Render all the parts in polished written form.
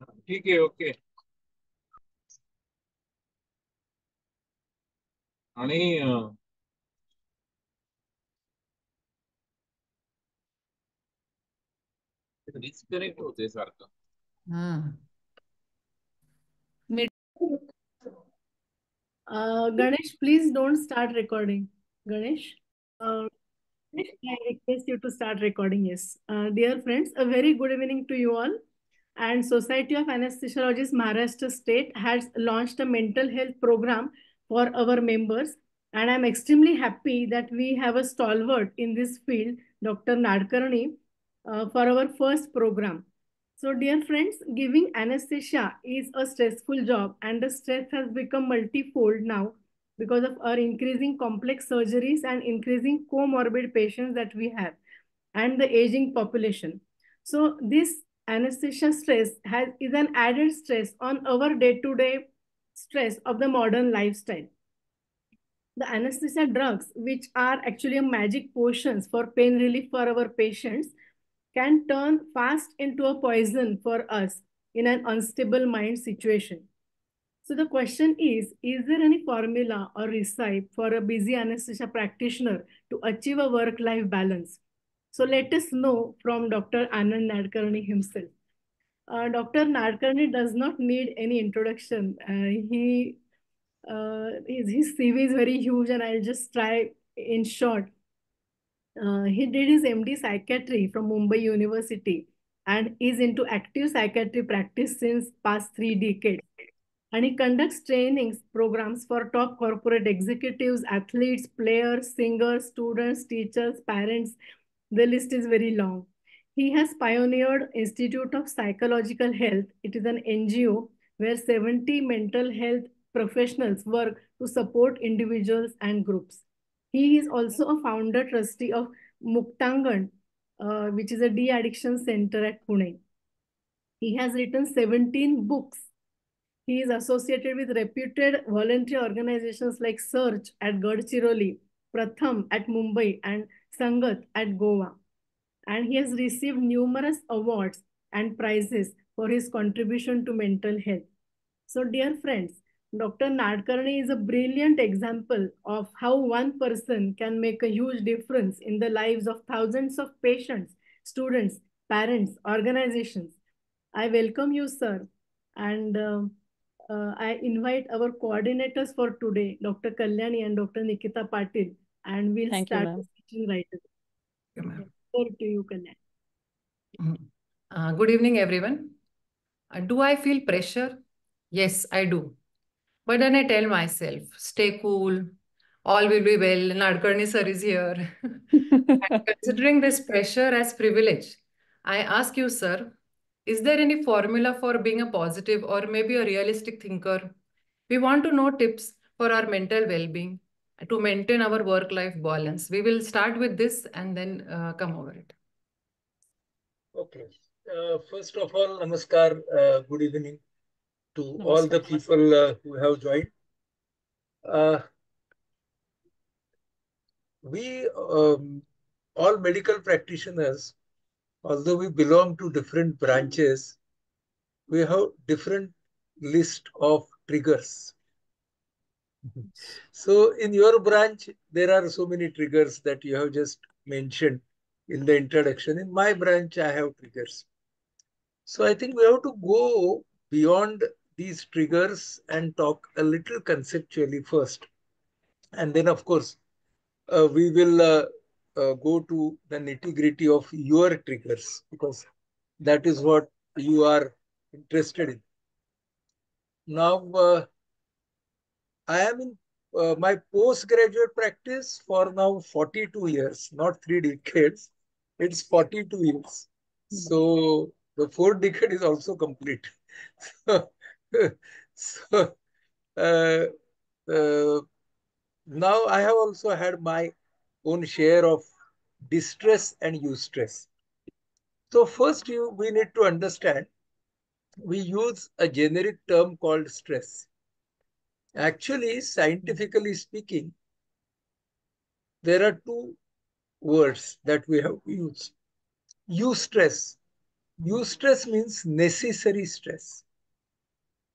ठीक आहे. ओके. आणि डिस्कनेक्ट होते सारखं. हाँ Ganesh, please don't start recording. Ganesh, uh, I request you to start recording. Yes. Dear friends, a very good evening to you all. And Society of Anesthesiologists Maharashtra State has launched a mental health program for our members. And I'm extremely happy that we have a stalwart in this field, Dr. Nadkarni, for our first program. So, dear friends, giving anesthesia is a stressful job, and the stress has become multifold now because of our increasing complex surgeries and increasing comorbid patients that we have, and the aging population. So, this anesthesia stress is an added stress on our day-to-day stress of the modern lifestyle. The anesthesia drugs, which are actually a magic potions for pain relief for our patients, can turn fast into a poison for us in an unstable mind situation. So the question is there any formula or recipe for a busy anesthesia practitioner to achieve a work-life balance? So let us know from Dr. Anand Nadkarni himself. Dr. Nadkarni does not need any introduction. His CV is very huge, and I'll just try in short. He did his MD psychiatry from Mumbai University and is into active psychiatry practice since past 3 decades. And he conducts trainings programs for top corporate executives, athletes, players, singers, students, teachers, parents. The list is very long. He has pioneered Institute of Psychological Health. It is an NGO where 70 mental health professionals work to support individuals and groups. He is also a founder trustee of Muktangan, which is a de-addiction center at Pune. He has written 17 books. He is associated with reputed voluntary organizations like Search at Gadchiroli, Pratham at Mumbai, and Sangat at Goa. And he has received numerous awards and prizes for his contribution to mental health. So, dear friends, Dr. Nadkarni is a brilliant example of how one person can make a huge difference in the lives of thousands of patients, students, parents, organizations. I welcome you, sir, and I invite our coordinators for today, Dr. Kalyani and Dr. Nikita Patil, and we'll Thank you, start ma'am. the session right away. Over to you, Kalyani. Good evening, everyone. Do I feel pressure? Yes, I do. But then I tell myself, stay cool, all will be well, Nadkarni sir is here. And considering this pressure as privilege, I ask you, sir, is there any formula for being a positive or maybe a realistic thinker? We want to know tips for our mental well-being to maintain our work-life balance. We will start with this and then come over it. Okay. First of all, namaskar. Good evening to all the Namaskar. people who have joined. We all medical practitioners, although we belong to different branches, we have different list of triggers. So in your branch, there are so many triggers that you have just mentioned in the introduction. In my branch, I have triggers. So I think we have to go beyond these triggers and talk a little conceptually first. And then, of course, we will go to the nitty gritty of your triggers because that is what you are interested in. Now, I am in my postgraduate practice for now 42 years, not 3 decades. It's 42 years. So the fourth decade is also complete. So, uh, uh, now I have also had my own share of distress and eustress. So first we need to understand, we use a generic term called stress. Actually, scientifically speaking, there are two words that we have to use. Eustress Eustress means necessary stress,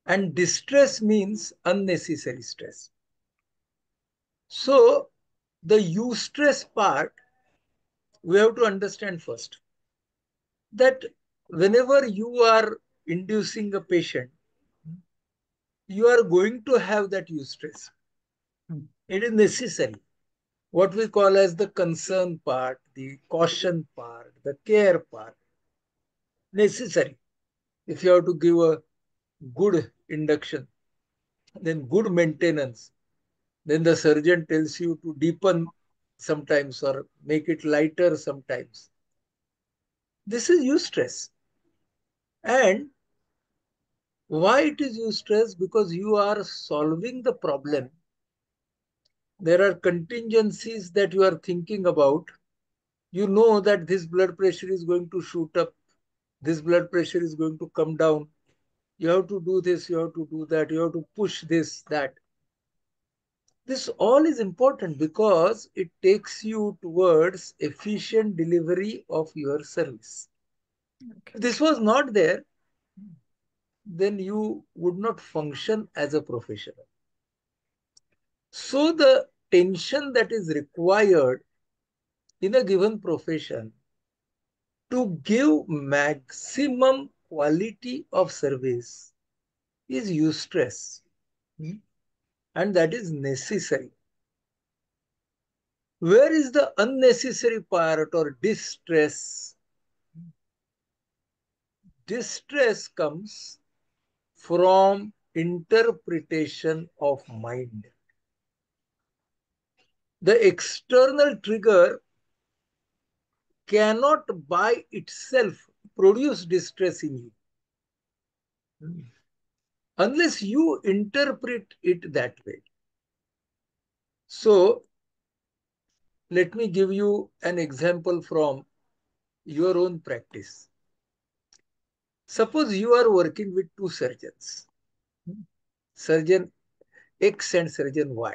and distress means unnecessary stress. So, the eustress part, we have to understand first that whenever you are inducing a patient, you are going to have that eustress. It is necessary. What we call as the concern part, the caution part, the care part, necessary. If you have to give a good induction, then good maintenance, then the surgeon tells you to deepen sometimes or make it lighter sometimes. This is eustress. And why it is eustress? Because you are solving the problem. There are contingencies that you are thinking about. You know that this blood pressure is going to shoot up, this blood pressure is going to come down. You have to do this, you have to do that, you have to push this, that. This all is important because it takes you towards efficient delivery of your service. Okay. If this was not there, then you would not function as a professional. So the tension that is required in a given profession to give maximum quality of service is eustress. And that is necessary. Where is the unnecessary part or distress? Distress comes from interpretation of mind. The external trigger cannot by itself produce distress in you unless you interpret it that way. So, let me give you an example from your own practice. Suppose you are working with two surgeons, surgeon X and surgeon Y,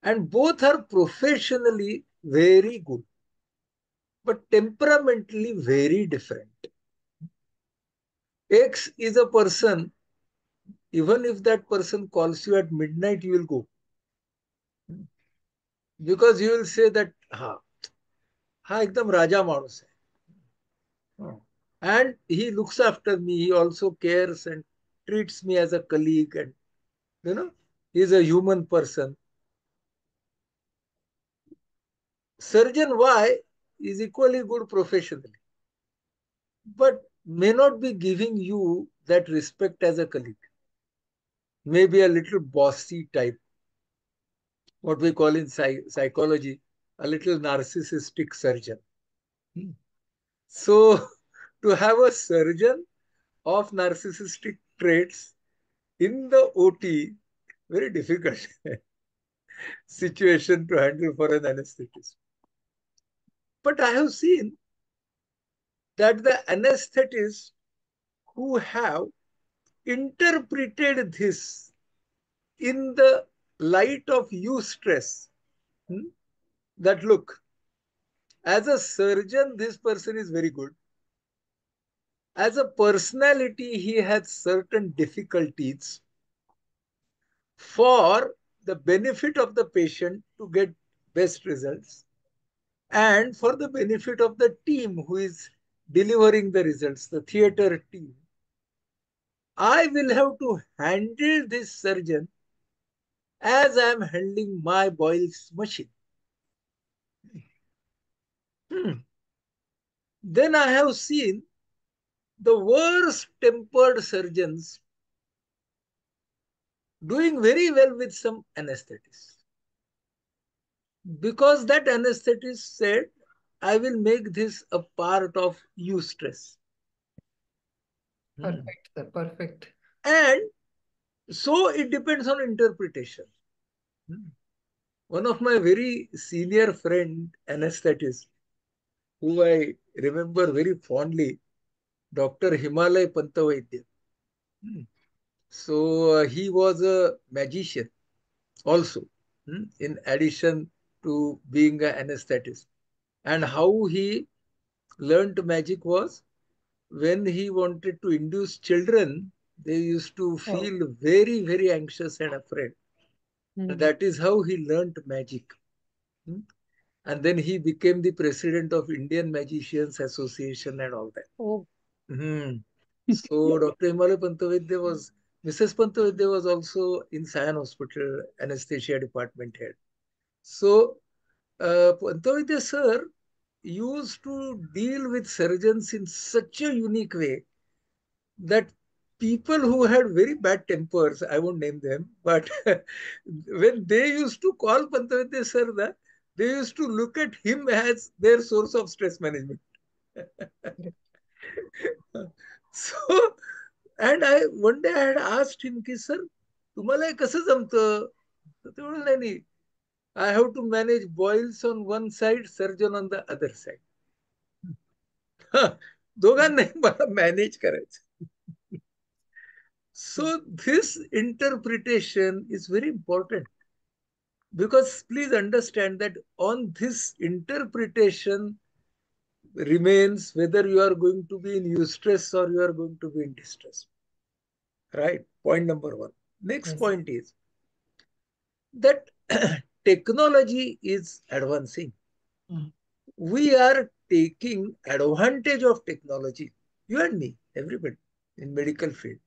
and both are professionally very good, but temperamentally very different. X is a person, even if that person calls you at midnight, you will go. Because you will say that, ha ekdam raja manus hai. And he looks after me, he also cares and treats me as a colleague, and he's a human person. Surgeon Y is equally good professionally, but may not be giving you that respect as a colleague. Maybe a little bossy type, what we call in psychology, a little narcissistic surgeon. So, to have a surgeon of narcissistic traits in the OT, very difficult situation to handle for an anesthetist. But I have seen that the anesthetists who have interpreted this in the light of eustress, that look, as a surgeon, this person is very good. As a personality, he has certain difficulties. For the benefit of the patient to get best results and for the benefit of the team who is delivering the results, the theater team, I will have to handle this surgeon as I am handling my Boyle's machine. Then I have seen the worst tempered surgeons doing very well with some anesthetists. Because that anesthetist said, I will make this a part of eustress. Perfect, sir. Perfect. And so it depends on interpretation. One of my very senior friend, anesthetist, who I remember very fondly, Dr. Himalay Pantavaidya. So he was a magician also, in addition to being an anesthetist. And how he learned magic was when he wanted to induce children, they used to Oh. feel very, very anxious and afraid. And that is how he learnt magic. Hmm. And then he became the president of Indian Magicians Association and all that. Oh. Hmm. So Dr. Himalay Pantavidya was, Mrs. Pantavidya was also in Sion Hospital, anesthesia department head. So Pantavidya sir used to deal with surgeons in such a unique way that people who had very bad tempers, I won't name them, but when they used to call Pantavidya sir, they used to look at him as their source of stress management. So, and I one day I had asked him, ki, sir, तुम्हाला हे कसं जमतं? तर ते म्हणाले, नाही, नाही, I have to manage boils on one side, surgeon on the other side. दोघांनाही मला मॅनेज करायचं. So this interpretation is very important, because please understand that on this interpretation remains whether you are going to be in eustress or you are going to be in distress. Right? Point number one. Next Yes. point is that technology is advancing. We are taking advantage of technology. You and me, everybody in medical field.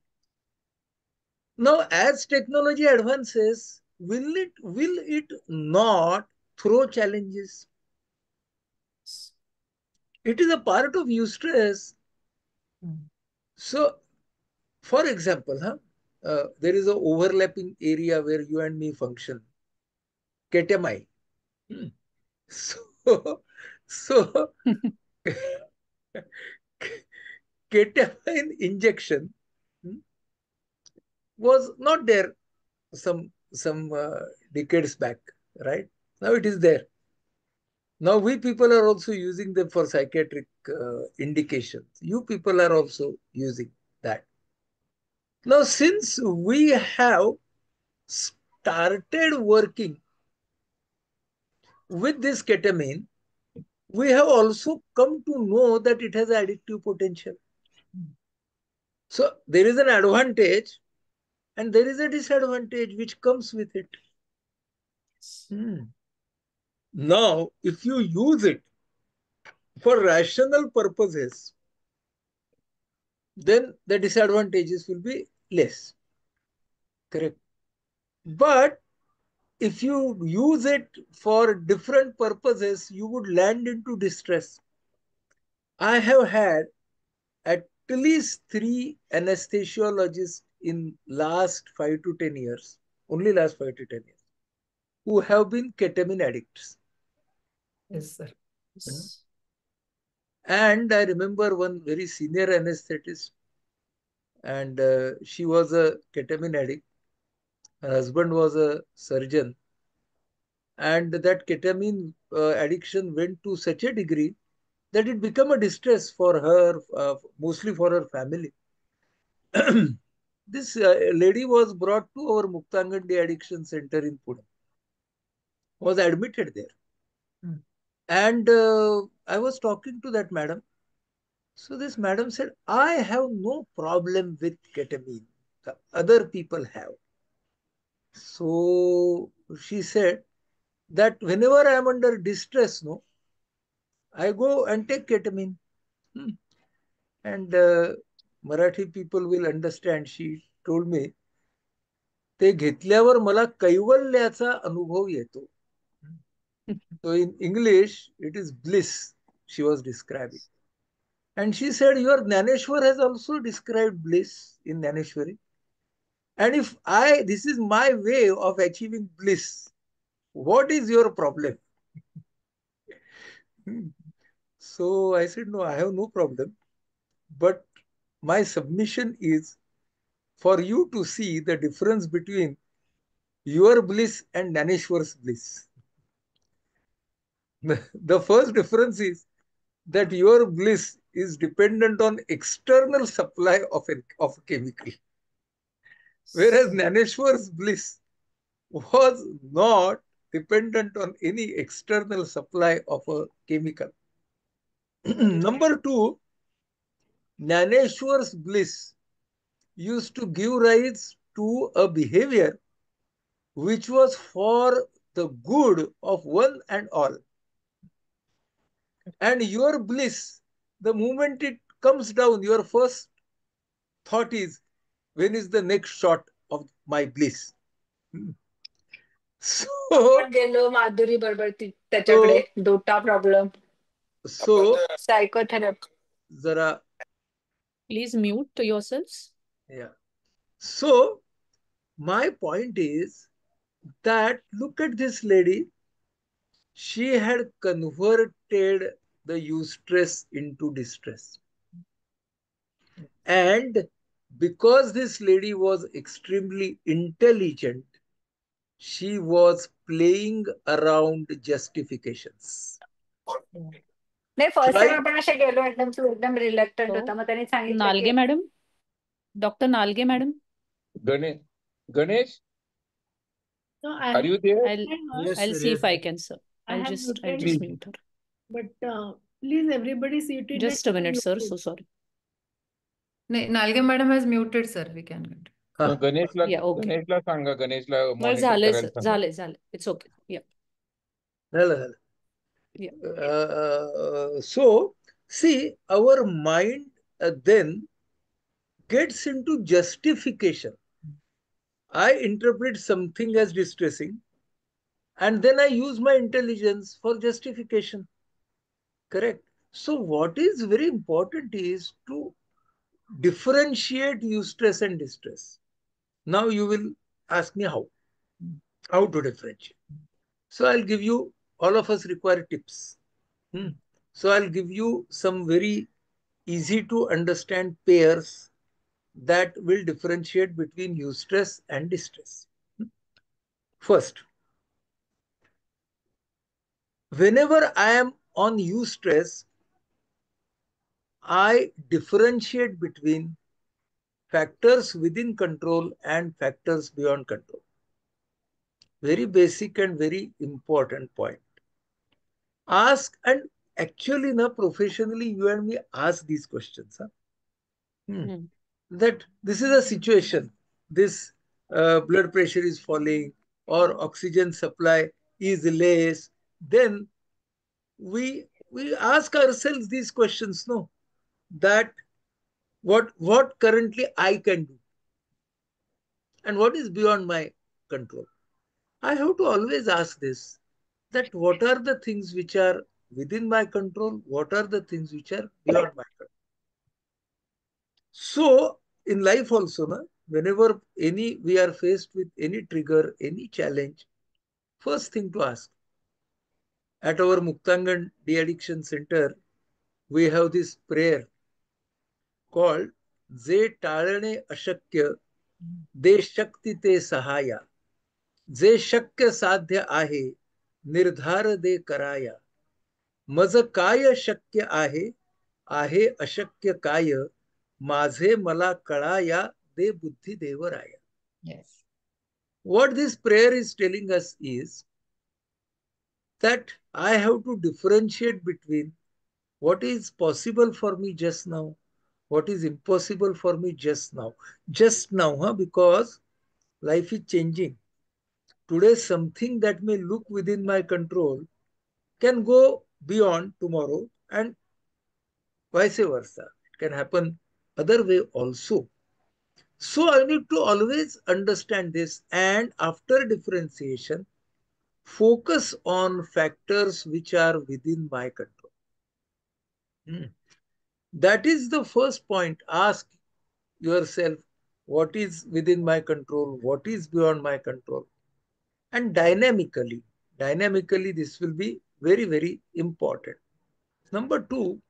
Now, as technology advances, will it not throw challenges? It is a part of eustress. So, for example, there is an overlapping area where you and me function. Ketamine. So, so ketamine injection was not there some decades back, right? Now it is there. Now we people are also using them for psychiatric indications. You people are also using that. Now, since we have started working with this ketamine, we have also come to know that it has addictive potential. So there is an advantage and there is a disadvantage which comes with it. Now, if you use it for rational purposes, then the disadvantages will be less. Correct. But if you use it for different purposes, you would land into distress. I have had at least 3 anesthesiologists in last 5 to 10 years, only last 5 to 10 years, who have been ketamine addicts. Yes, sir. Yes. And I remember one very senior anesthetist, and she was a ketamine addict. Her husband was a surgeon, and that ketamine addiction went to such a degree that it became a distress for her, mostly for her family. This lady was brought to our Muktangandi Addiction Center in Pune, was admitted there. And I was talking to that madam. So this madam said, I have no problem with ketamine. The other people have. So she said that whenever I am under distress, no, I go and take ketamine. And Marathi people will understand. She told me, ते घेतल्यावर मला कैवल्याचा अनुभव येतो. So in English, it is bliss, she was describing. And she said, your Jnaneshwar has also described bliss in Jnaneshwari. And if this is my way of achieving bliss, what is your problem? So I said, no, I have no problem. But my submission is for you to see the difference between your bliss and Jnaneshwar's bliss. The first difference is that your bliss is dependent on external supply of a chemical. Whereas Jnaneshwar's bliss was not dependent on any external supply of a chemical. Number two, Jnaneshwar's bliss used to give rise to a behavior which was for the good of one and all. And your bliss, the moment it comes down, your first thought is, when is the next shot of my bliss? So, आपण गेलो माधुरी बरोबर त्याच्याकडे so, डोटा problem so, psychotherapy. zara, Please mute yourselves. yeah. So, my point is that look at this lady. She had converted the eustress into distress. And because this lady was extremely intelligent, she was playing around justifications. नाही, first time Try, आपण असे गेलो एकदम तू एकदम reluctant होता, मग त्यांनी सांगितलं नालगे की madam, doctor Nalge madam, Ganesh, No, I are have you there? yes, I'll sir, see yes, if I sir. can, sir. I I'll have just muted, mute her. but please everybody seated. Just a minute, sir. So sorry. नाही, Nalge madam has muted sir. We can continue. Huh. Yeah, okay. गणेशला सांगा, गणेशला बरं, monitor झालंय करायला sir, सांगा. झालंय. It's okay. या Yeah. So, see, our mind then gets into justification. I interpret something as distressing, and then I use my intelligence for justification. Correct. So, what is very important is to differentiate eustress and distress. Now, you will ask me how to differentiate. So, I'll give you, all of us require tips. So, I'll give you some very easy to understand pairs that will differentiate between eustress and distress. First, whenever I am on eustress, I differentiate between factors within control and factors beyond control. Very basic and very important point. Ask, and actually, na, professionally, you and me ask these questions. That this is a situation, this blood pressure is falling or oxygen supply is less, then we ask ourselves these questions, no, that what currently I can do and what is beyond my control. I have to always ask this, that what are the things which are within my control, what are the things which are beyond my control. So in life also, na, whenever we are faced with any trigger, any challenge, first thing to ask. At our Muktangan De-Addiction Center, we have this prayer called जे टाळणे अशक्य दे शक्ती ते सहाया, जे शक्य साध्य आहे निर्धार दे कराया, मज काय शक्य आहे अशक्य काय, माझे मला कळाया दे बुद्धी देवराया. Yes. What this prayer is telling us is that I have to differentiate between what is possible for me just now, what is impossible for me just now. Just now, because life is changing. Today, something that may look within my control can go beyond tomorrow, and vice versa. It can happen other way also. So I need to always understand this, and after differentiation, focus on factors which are within my control. That is the first point. Ask yourself, what is within my control, what is beyond my control, and dynamically, this will be very, very important. Number two,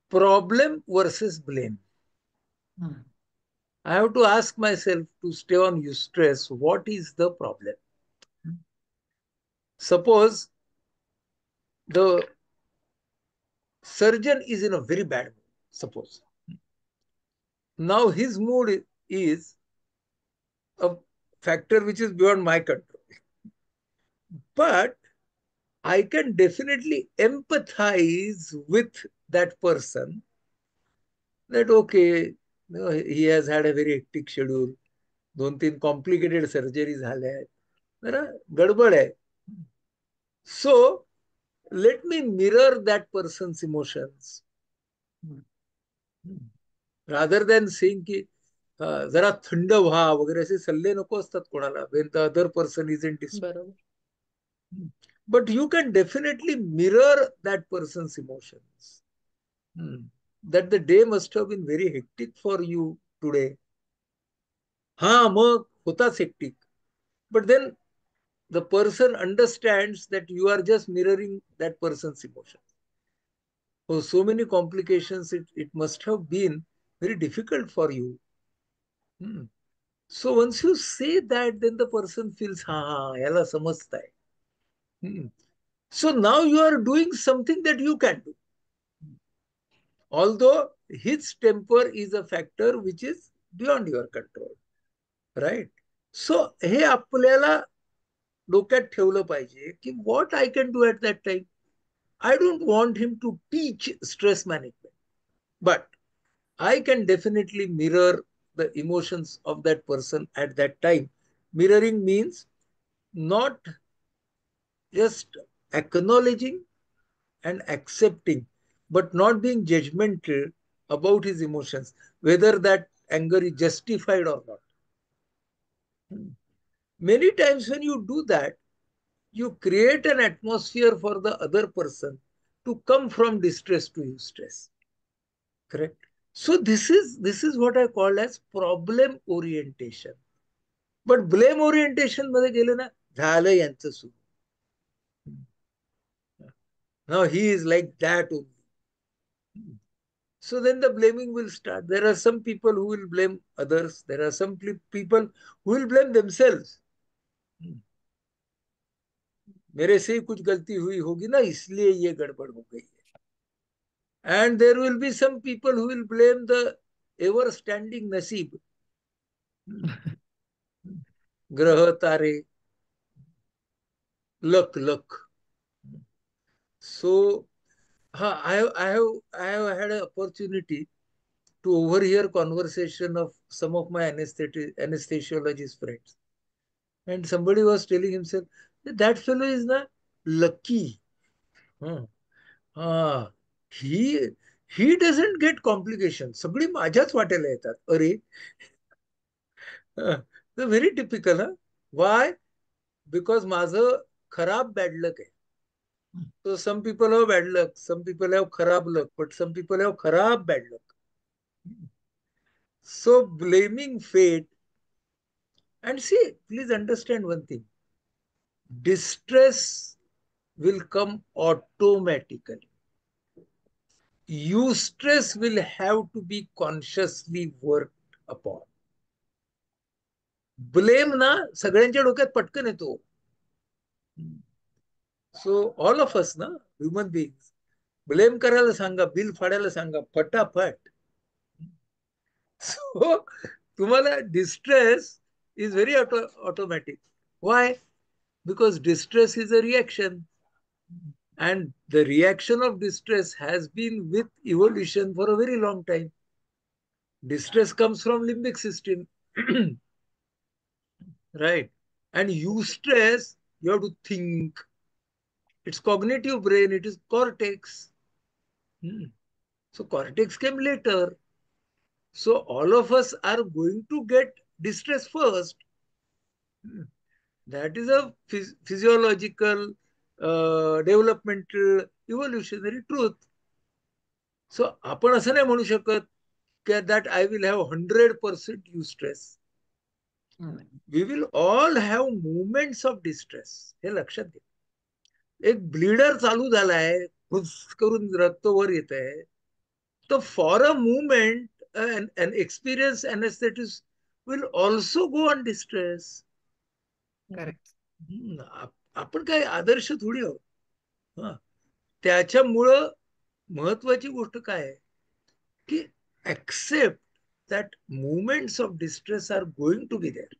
problem versus blame. I have to ask myself, to stay on eustress, what is the problem? Suppose the surgeon is in a very bad mood, suppose. Now his mood is a factor which is beyond my control. But I can definitely empathize with that person that okay, he has had a very hectic schedule. 2-3 complicated surgery झाल्या आहेत, जरा गडबड आहे. So let me mirror that persons emotions rather than saying की जरा थंड व्हा वगैरे असे सल्ले नको असतात कोणाला Wien the other person is in distress. But you can definitely mirror that persons emotions. that the day must have been very hectic for you today. हा मग होताच hectic. But then the person understands that you are just mirroring that person's emotions. For so many complications, it must have been very difficult for you. So once you say that, then the person feels, ha, yala samajhta hai. So now you are doing something that you can do. Although his temper is a factor which is beyond your control. Right? So हे आपल्याला डोक्यात ठेवलं पाहिजे की what I can do at that time. I don't want him to teach stress management, but I can definitely mirror the emotions of that person at that time. Mirroring means not just acknowledging and accepting, but not being judgmental about his emotions, whether that anger is justified or not. Many times when you do that, you create an atmosphere for the other person to come from distress to eustress. Correct? So this is what I call as problem orientation. But blame orientation मध्ये गेलं ना, झालं यांचं सुरू. Now he is like that only. So then the blaming will start. There are some people who will blame others. There are some people who will blame themselves. मेरे से ही कुछ गलती हुई होगी ना, इसलिए ये गड़बड़ हो गई है. And there will be some people who will blame the ever standing naseeb. Graha tare, luck. So I have had an opportunity to overhear conversation of some of my anesthesiologist friends. And somebody was telling himself, that fellow is not lucky. He he doesn't get complications. सगळी माझ्याच वाट्याला येतात. अरे, very typical. Why? Because माझं खराब bad luck आहे. So some people have bad luck, some people have kharab luck, but some people have kharab bad luck. So blaming fate, and see, please understand one thing. Distress will come automatically. Eustress will have to be consciously worked upon. Blame ना सगळ्यांच्या डोक्यात पटकन येतो. So all of us ना, human beings, blame करायला सांगा, bill फाडायला सांगा, फटाफट. So तुम्हाला distress is very automatic. Why? Because distress is a reaction. And the reaction of distress has been with evolution for a very long time. Distress comes from limbic system. Right? And eustress, you have to think. It's cognitive brain, it is cortex. So cortex came later. So all of us are going to get distress first. That is a physiological, developmental, evolutionary truth. So आपण असं नाही म्हणू शकत की that I will have 100% eustress. We will all have moments of distress. हे लक्षात घ्या. एक ब्लीडर चालू झालाय, खुस करून रक्त वर येत आहे, तर for a movement an experienced anesthetist will also go on distress. Correct. आपण काय आदर्श थोडी आहोत. त्याच्यामुळं महत्वाची गोष्ट काय आहे की accept that moments of distress are going to be there.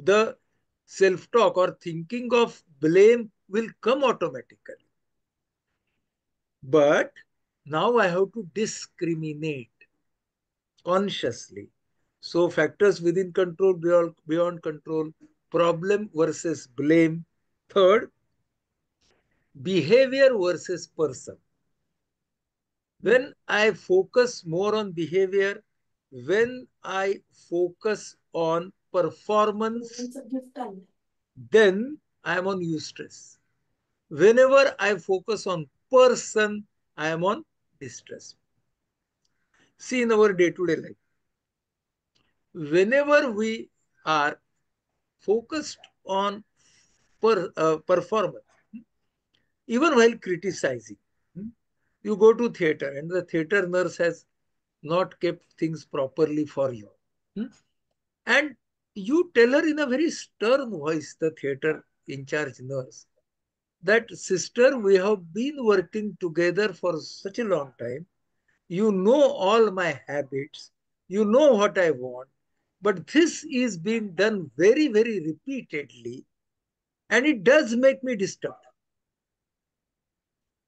The self-talk or thinking of blame will come automatically. But Now I have to discriminate consciously. So factors within control, beyond control, problem versus blame. Third, behavior versus person. When I focus more on behavior, when I focus on performance, then I am on eustress. Whenever I focus on person, I am on distress. See, in our day-to-day life, whenever we are focused on performance, even while criticizing, you go to theater and the theater nurse has not kept things properly for you. And you tell her in a very stern voice, the theater in charge nurse, that sister, we have been working together for such a long time. You know all my habits. You know what I want. But this is being done very, very repeatedly. And it does make me disturbed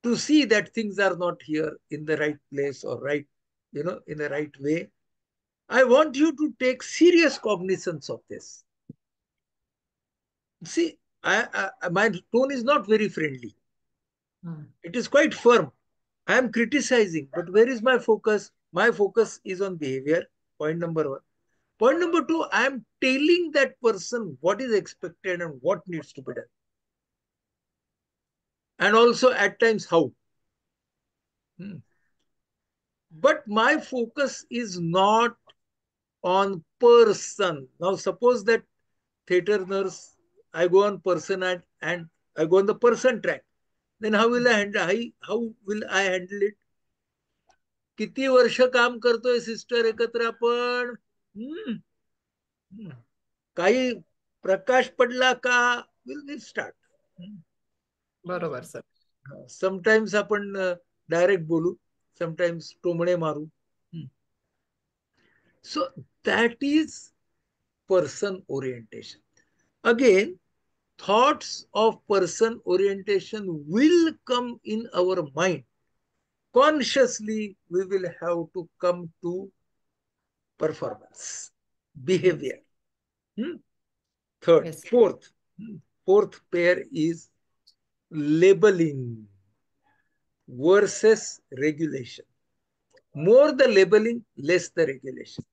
to see that things are not here in the right place or right, in the right way. I want you to take serious cognizance of this. See, my tone is not very friendly. It is quite firm. I am criticizing, but where is my focus? My focus is on behavior. Point number one. Point number two, I am telling that person what is expected and what needs to be done. And also at times how. But my focus is not on person. Now suppose that theater nurse, I go on person and I go on the person track. Then how will I handle? How will I handle it? किती वर्ष काम करतोय sister एकत्र आपण? काही प्रकाश पडला का? Will start. बरोबर सर. Sometimes आपण डायरेक्ट बोलू, sometimes टोमणे मारू. So that is person orientation. Again, thoughts of person orientation will come in our mind. Consciously, we will have to come to performance, behavior. Third, yes. Fourth pair is labeling versus regulation. More the labeling, less the regulation.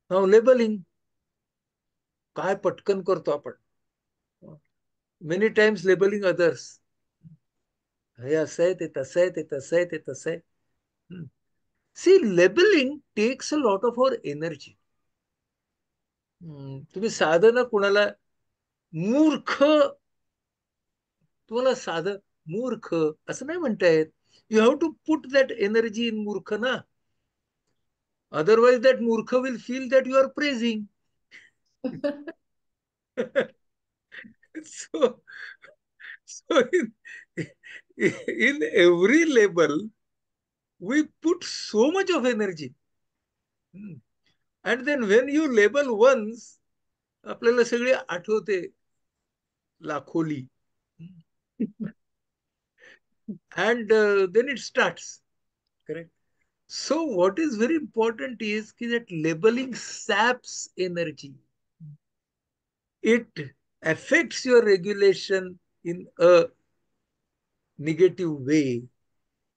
Now labeling, काय पटकन करतो आपण. Many times labeling others. हे असं आहे, ते तसं आहे, ते तसं आहे, ते तसं आहे. See, labeling takes a lot of our energy. तुम्ही साधं ना कुणाला मूर्ख, तुम्हाला साधं मूर्ख असं नाही म्हणता येत. You have to put that energy in मूर्ख ना. Otherwise that मूर्ख will feel that you are praising. So in every label, we put so much of energy. And then when you label once, आपल्याला सगळे आठवते Lakholi. And then it starts. Correct? So what is very important is that labeling saps energy. It affects your regulation in a negative way.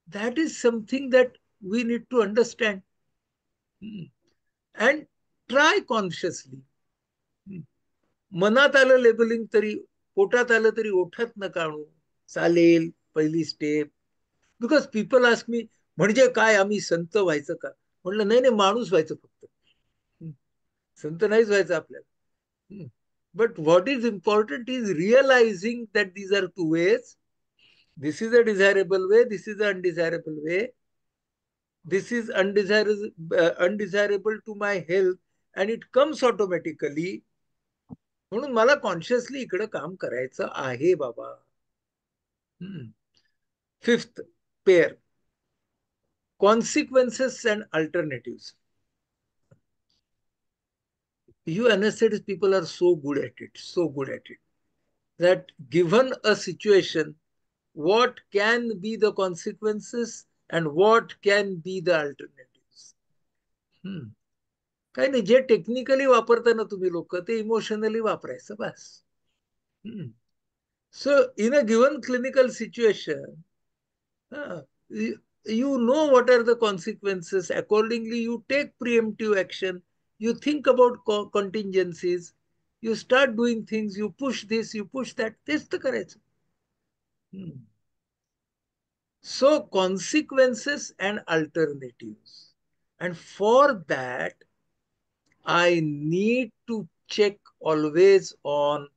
That is something that we need to understand and try consciously. मनात आलं labelling तरी, पोटात आलं तरी ओठात नका आणू. चालेल, पहिली step. Because people ask me, म्हणजे काय आम्ही संत व्हायचं का? म्हणलं नाही, माणूस व्हायचं फक्त. संत नाहीच व्हायचं आपल्याला. But what is important is realizing that these are two ways. This is a desirable way, this is an undesirable way. This is undesirable to my health and it comes automatically. म्हणून मला consciously इकडे काम करायचं आहे बाबा. Fifth pair, consequences and alternatives. You anesthetists people are so good at it, that given a situation, what can be the consequences and what can be the alternatives. काही नाही, जे टेक्निकली वापरता ना तुम्ही लोक, ते इमोशनली वापरायचं बस. So in a given clinical situation, you know what are the consequences. Accordingly, you take preemptive action. You think about contingencies. You start doing things. You push this, you push that. तेच तर करायचं. So consequences and alternatives. And for that, I need to check always on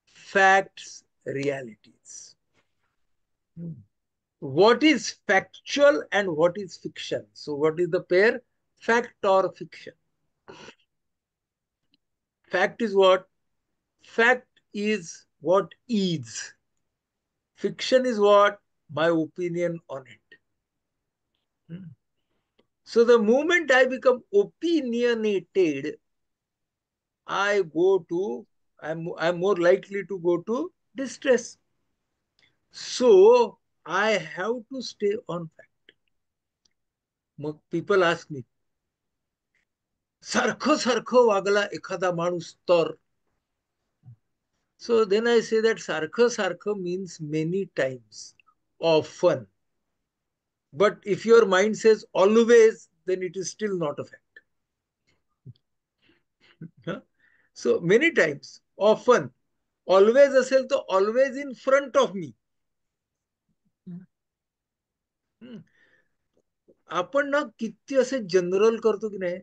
facts, realities. What is factual and what is fiction? So what is the pair? Fact or fiction? Fact is what? Fact is what is. Fiction is what? My opinion on it. So the moment I become opinionated, I'm more likely to go to distress. So I have to stay on fact. People ask me, सारखं सारखं वागला एखादा माणूस तर. So then I say that sarkha sarkha means many times, often. But if your mind says always, then it is still not a fact. So many times, often, always असेल तर always in front of me. आपण ना किती असे general करतो की नाही,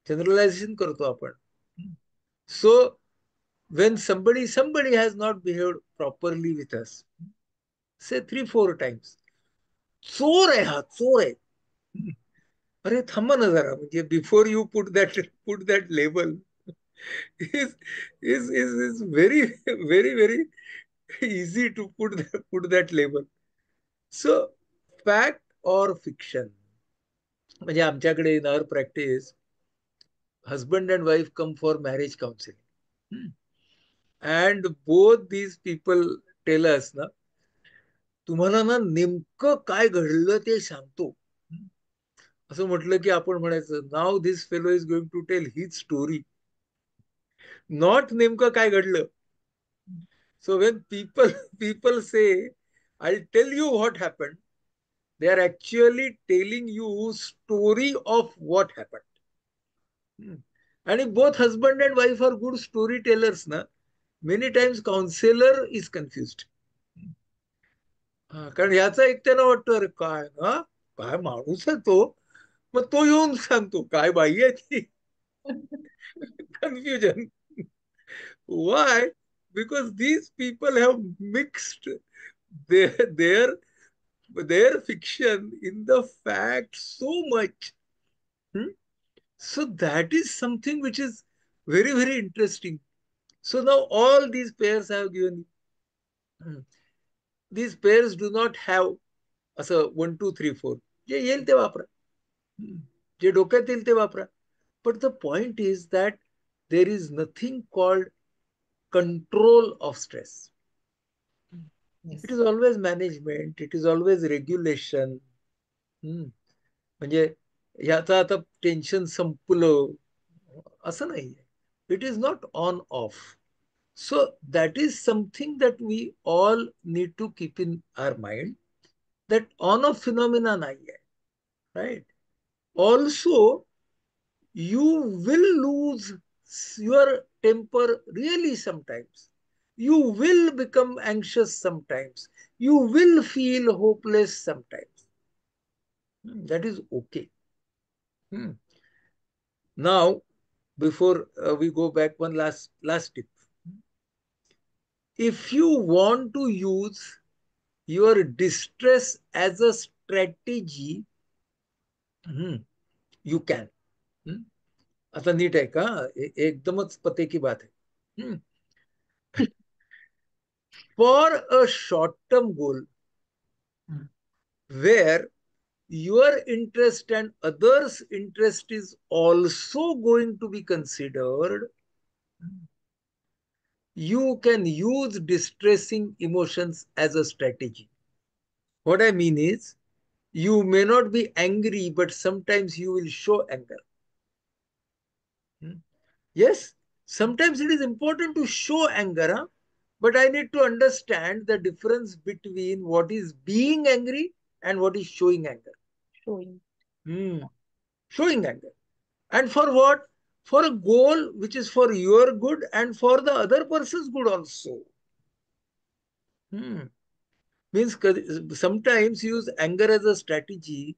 generalisation करतो आपण. So when somebody has not behaved properly with us, say 3-4 times, चोर आहे हा, चोर आहे. अरे थांबा ना जरा, म्हणजे before you put that label is very very easy to put that label. So fact or fiction. म्हणजे आमच्याकडे in our practice, husband and wife come for marriage counseling, and both these people tell us ना, तुम्हाला ना नेमकं काय घडलं ते सांगतो. असं म्हटलं की आपण म्हणायचं, नाव this fellow is going to tell his story, not नेमकं काय घडलं. So when people say, I'll tell you what happened, they are actually telling you story of what happened. And if both husband and wife are good storytellers, na, many times counselor is confused. कारण याचा ऐकताना वाटतं, अरे काय ना, काय माणूस आहे तो, मग तो येऊन सांगतो काय बाई आहे ती. Confusion. Why? Because these people have mixed their their their fiction in the fact so much. So that is something which is very very interesting. So now all these pairs I have given. These pairs do not have असं 1 2 3 4. जे येईल ते वापरा, जे डोक्यात येईल ते वापरा. But the point is that there is nothing called control of stress. Yes. It is always management, it is always regulation. म्हणजे याचा आता टेन्शन संपलं असं नाही. It is not on off. So that is something that we all need to keep in our mind, that on off phenomena नाही आहे. Right. Also you will lose your temper really sometimes. You will become anxious sometimes. You will feel hopeless sometimes. That is okay. Now, before we go back, one last tip. If you want to use your distress as a strategy, you can. आता नीट आहे का, एकदमच पते की बात है. For a short-term goal where your interest and others' interest is also going to be considered, you can use distressing emotions as a strategy. What I mean is, You may not be angry, but sometimes you will show anger. Yes, sometimes it is important to show anger, huh? But I need to understand the difference between what is being angry and what is showing anger. Showing. Showing anger. And for what? For a goal which is for your good and for the other person's good also. Means sometimes use anger as a strategy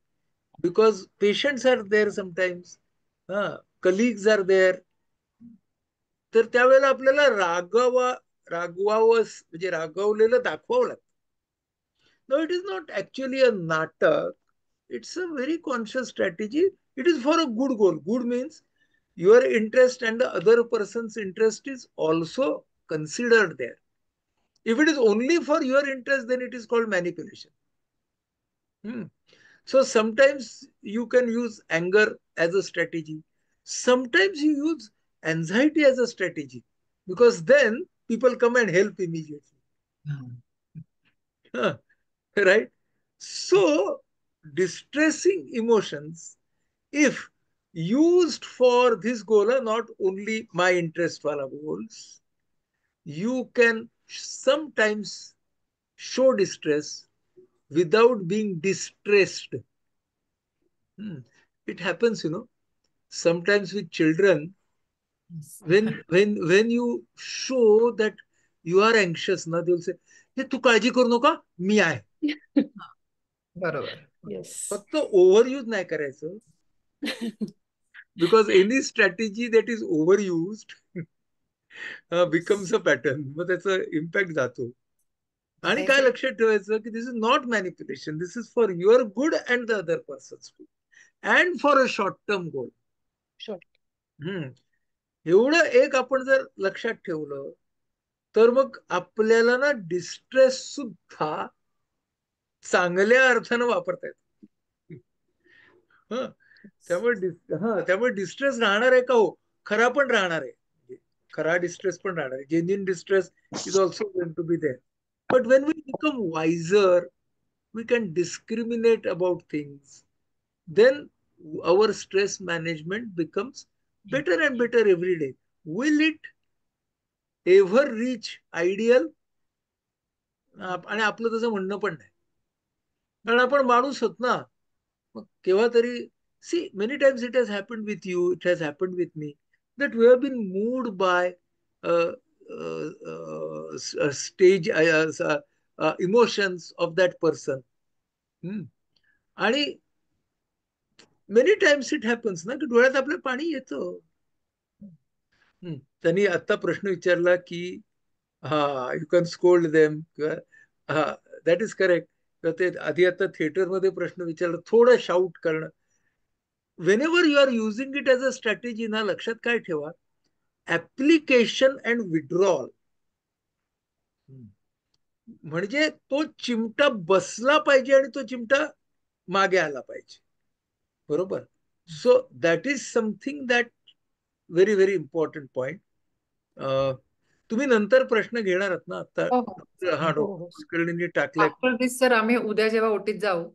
because patients are there sometimes. Colleagues are there. तर त्यावेळेला आपल्याला रागवावं म्हणजे रागवलेलं दाखवावं लागतं. No, it is not actually a natak. It's a very conscious strategy. It is for a good goal. Good means your interest and the other person's interest is also considered there. If it is only for your interest, then it is called manipulation. So sometimes you can use anger as a strategy. Sometimes you use anxiety as a strategy because then people come and help immediately. Right? So distressing emotions, if used for this goal, not only my interest wala goals, you can sometimes show distress without being distressed. It happens, sometimes with children, when you show that you are anxious, na, they will say, "हे तू काळजी करू नका, मी आहे." बरोबर. फक्त overuse नाही करायचं. Because any strategy that is overused becomes a pattern. मग त्याचा इम्पॅक्ट जातो. आणि काय लक्षात ठेवायचं की this is not manipulation, this is for your good and the other person's good and for a short term goal. एवढं एक आपण जर लक्षात ठेवलं तर मग आपल्याला ना डिस्ट्रेस सुद्धा चांगल्या अर्थानं वापरता येतो. त्यामुळे डिस्ट्रेस राहणार आहे का? हो, खरा पण राहणार आहे. खरा डिस्ट्रेस पण राहणार आहे. Genuine distress is also going to be there. But when we become wiser, we can discriminate about things, then our stress management becomes better and better every day. Will it ever reach ideal? आणि आपलं तसं म्हणणं पण नाही, कारण आपण माणूस होत ना. मग केव्हा तरी see many times it has happened with you, it has happened with me, that we have been moved by stage emotions of that person. आणि मेनी टाइम्स इट हॅपन्स ना की डोळ्यात आपलं पाणी येतं. त्यांनी आता प्रश्न विचारला की you can scold them, that is correct. ते आधी आता थिएटरमध्ये प्रश्न विचारला, थोडं शाऊट करणं. whenever you are using it as a strategy ना, लक्षात काय ठेवा, ऍप्लिकेशन अँड विड्रॉल. म्हणजे तो चिमटा बसला पाहिजे आणि तो चिमटा मागे आला पाहिजे. बरोबर. So that is something that very very important point. तुम्ही नंतर प्रश्न घेणार आहात ना आता? हा, डॉक्टर टाकलाय. आफ्टर दिस सर आम्ही उद्या जेव्हा ओटीत जाऊ,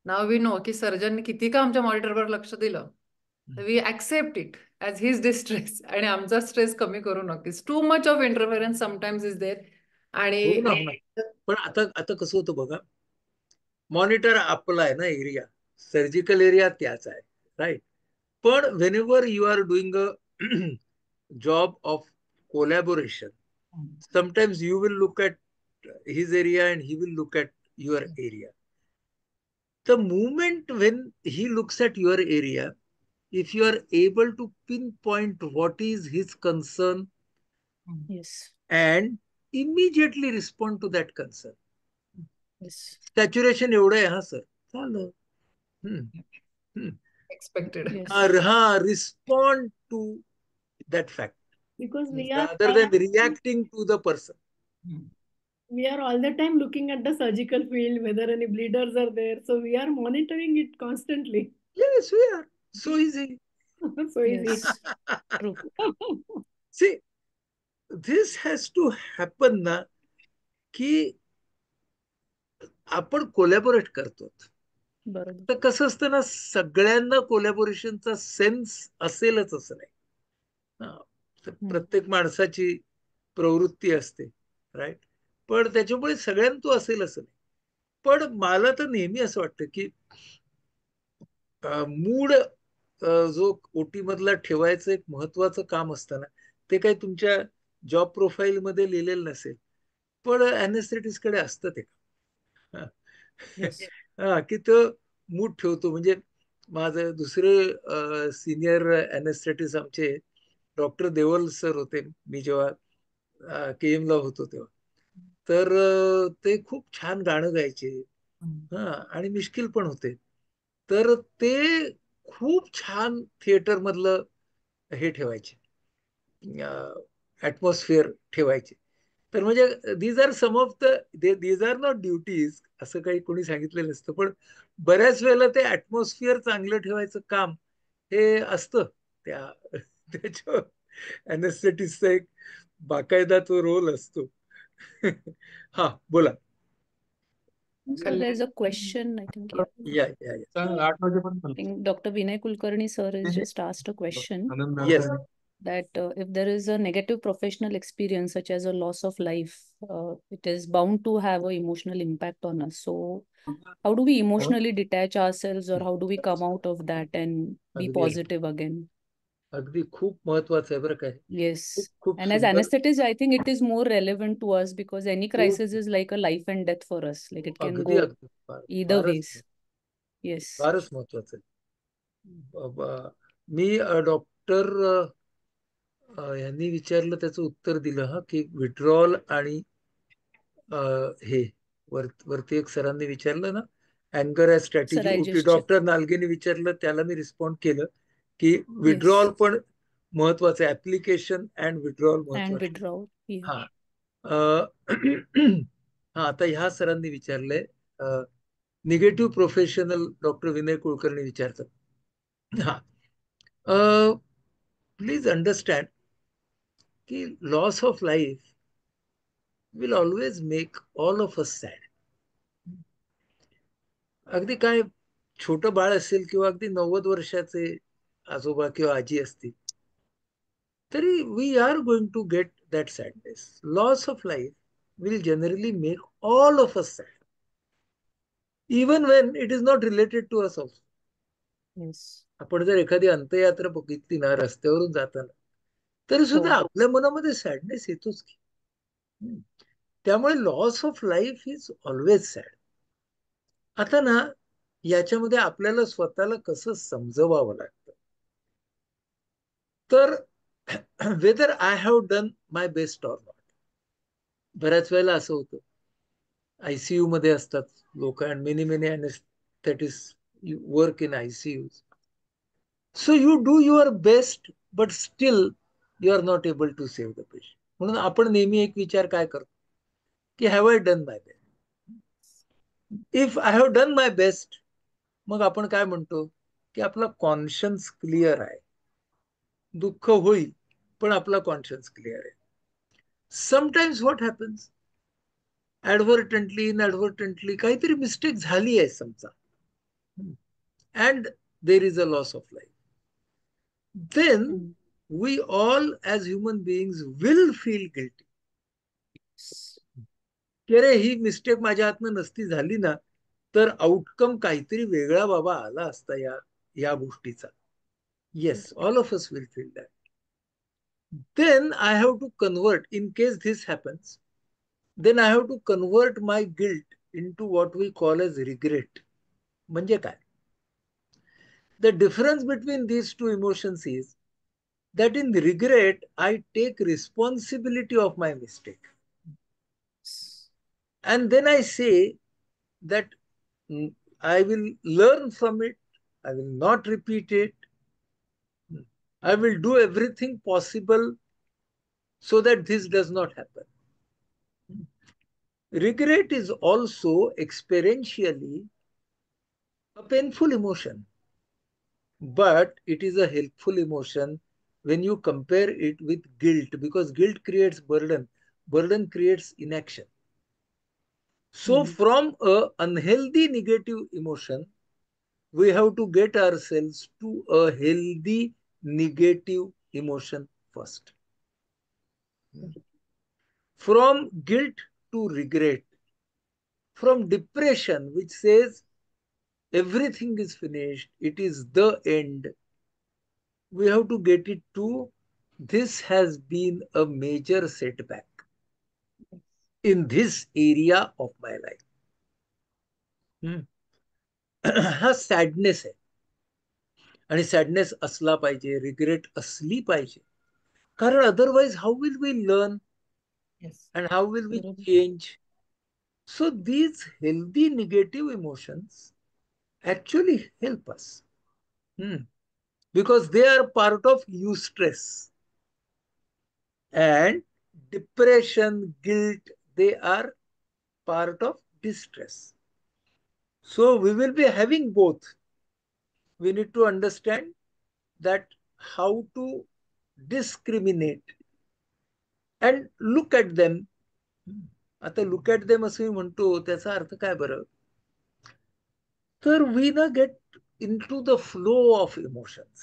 नाव वी नो की सर्जनने किती का आमच्या मॉनिटरवर लक्ष दिलं, we accept it as his distress आणि आमचा स्ट्रेस कमी करू नक्कीच. Too much of interference sometimes is there. आणि पण आता कसं होतं बघा, मॉनिटर आपला आहे ना एरिया, सर्जिकल एरिया त्याच आहे, राईट. पण whenever you are doing a job of collaboration, sometimes you will look at his area and he will look at your area. The moment when he looks at your area, if you are able to pinpoint what is his concern, and immediately respond to that concern. Saturation एवढं आहे, हा sir झालं. Expected. Respond to that fact. Because we are rather than reacting to the person. We are all the time looking at the surgical field, whether any bleeders are there. So we are monitoring it constantly. Yes, we are. So easy. So easy. True. See, this has to happen ना, की आपण collaborate करतो. बरोबर. तर कसं असतं ना, सगळ्यांना कोलॅबोरेशनचा सेन्स असेलच असं नाही. प्रत्येक माणसाची प्रवृत्ती असते, राईट. पण त्याच्यामुळे सगळ्यांना तो असेल असं नाही. पण मला तर नेहमी असं वाटतं की मूड जो ओटी मधला ठेवायचं एक महत्वाचं काम असतं ना, ते काही तुमच्या जॉब प्रोफाईल मध्ये लिहिलेलं नसेल, पण अनेस्थेटिस्ट कडे असतं ते. हा, की तो मूड ठेवतो. म्हणजे माझं दुसरे सिनियर अनेस्थेटिस्ट आमचे डॉक्टर देवल सर होते, मी जेव्हा केएम ला होतो तेव्हा. तर ते खूप छान गाणं गायचे. हा, आणि मिश्किल पण होते. तर ते खूप छान थिएटर मधलं हे ठेवायचे, ऍटमॉस्फिअर ठेवायचे. तर म्हणजे these are some of these are not duties असं काही कोणी सांगितलेलं नसतं, पण बऱ्याच वेळेला ते ऍटमॉस्फिअर चांगलं ठेवायचं काम हे असतं त्या त्याच्या अनेस्थेटिस्टचा एक बाकायदा तो रोल असतो. हा, बोला. So there's a question, I think. या या या. 8 वाजेपर्यंत. I think Dr. Vinay Kulkarni sir has just asked a question Yes. that if there is a negative professional experience such as a loss of life, it is bound to have an emotional impact on us. So how do we emotionally detach ourselves, or how do we come out of that and be अगदी positive again? अगदी खूप महत्वाचं आहे बरं काय. Yes. खूप And as सुंदर. anesthetists, I think it is more relevant to us because any crisis is like a life and death for us. Like it can अगदी go अगदी either ways. Yes. फारच महत्वाचं आहे. मी डॉक्टर यांनी विचारलं, त्याचं उत्तर दिलं, हा, की विड्रॉल आणि हे वरती एक सरांनी विचारलं ना, अँगर ॲज Sir, स्ट्रॅटेजी. I'll ओटी just check. डॉक्टर नालगेने विचारलं, त्याला मी रिस्पॉन्ड केलं की Yes. विड्रॉल पण महत्वाचं आहे, ऍप्लिकेशन अँड विड्रॉल And महत्वाचं. withdrawal. Yeah. हा. हा, आता ह्या सरांनी विचारलंय, negative professional doctor Vinay Kulkarni विचारतात. हा, प्लीज अंडरस्टँड की loss of life will always make all of us sad. अगदी काय छोटं बाळ असेल किंवा अगदी 90 वर्षाचे आजोबा किंवा आजी असतील, तरी we are going to get that sadness. Loss of life will generally make all of us sad, even when it is not related to us also. Yes. आपण जर एखादी अंत्ययात्रा बघितली ना रस्त्यावरून जाताना, तरी सुद्धा आपल्या मनामध्ये सॅडनेस येतोच की. त्यामुळे loss of life is always sad. आता ना, याच्यामध्ये आपल्याला स्वतःला कसं समजवावं लागतं. तर whether I have done my best or not. बऱ्याच वेळेला असं होतं, आयसीयू मध्ये असतात लोक, and many many anaesthetist work in ICU. So you do your best, but still you are not able to save the patient. म्हणून आपण नेहमी एक विचार काय करतो की have I done my best. If I have done my best, मग आपण काय म्हणतो की आपला कॉन्शियन्स क्लिअर आहे. दुःख होईल, पण आपला कॉन्शियन्स क्लिअर आहे. समटाइम्स व्हॉट हॅपन्स, ऍडव्हर्टंटली इनऍडव्हर्टंटली काहीतरी मिस्टेक झाली आहे समजा, and there is a loss of life. then we all as human beings will feel guilty. की अरे, ही मिस्टेक माझ्या हातनं नसती झाली ना, तर आउटकम काहीतरी वेगळा बाबा आला असता या गोष्टीचा. Yes, all of us will feel that. then I have to convert, in case this happens, then I have to convert my guilt into what we call as regret. म्हणजे काय? The difference between these two emotions is that in regret, I take responsibility of my mistake. And then I say that I will learn from it, I will not repeat it, I will do everything possible so that this does not happen. Regret is also experientially a painful emotion, but it is a helpful emotion when you compare it with guilt, because guilt creates burden creates inaction. So from a unhealthy negative emotion, we have to get ourselves to a healthy negative emotion first. From guilt to regret, from depression, which says everything is finished, it is the end, we have to get it to this has been a major setback in this area of my life. हा sadness आहे आणि sadness असला पाहिजे, regret असली पाहिजे, कारण otherwise how will we learn and how will we change. So these healthy negative emotions actually help us because they are part of eustress and depression, guilt, they are part of distress. So we will be having both. We need to understand that how to discriminate and look at them. आता look at them असं म्हणतो, त्याचा अर्थ काय बरं? तर we ना get in to the flow of emotions.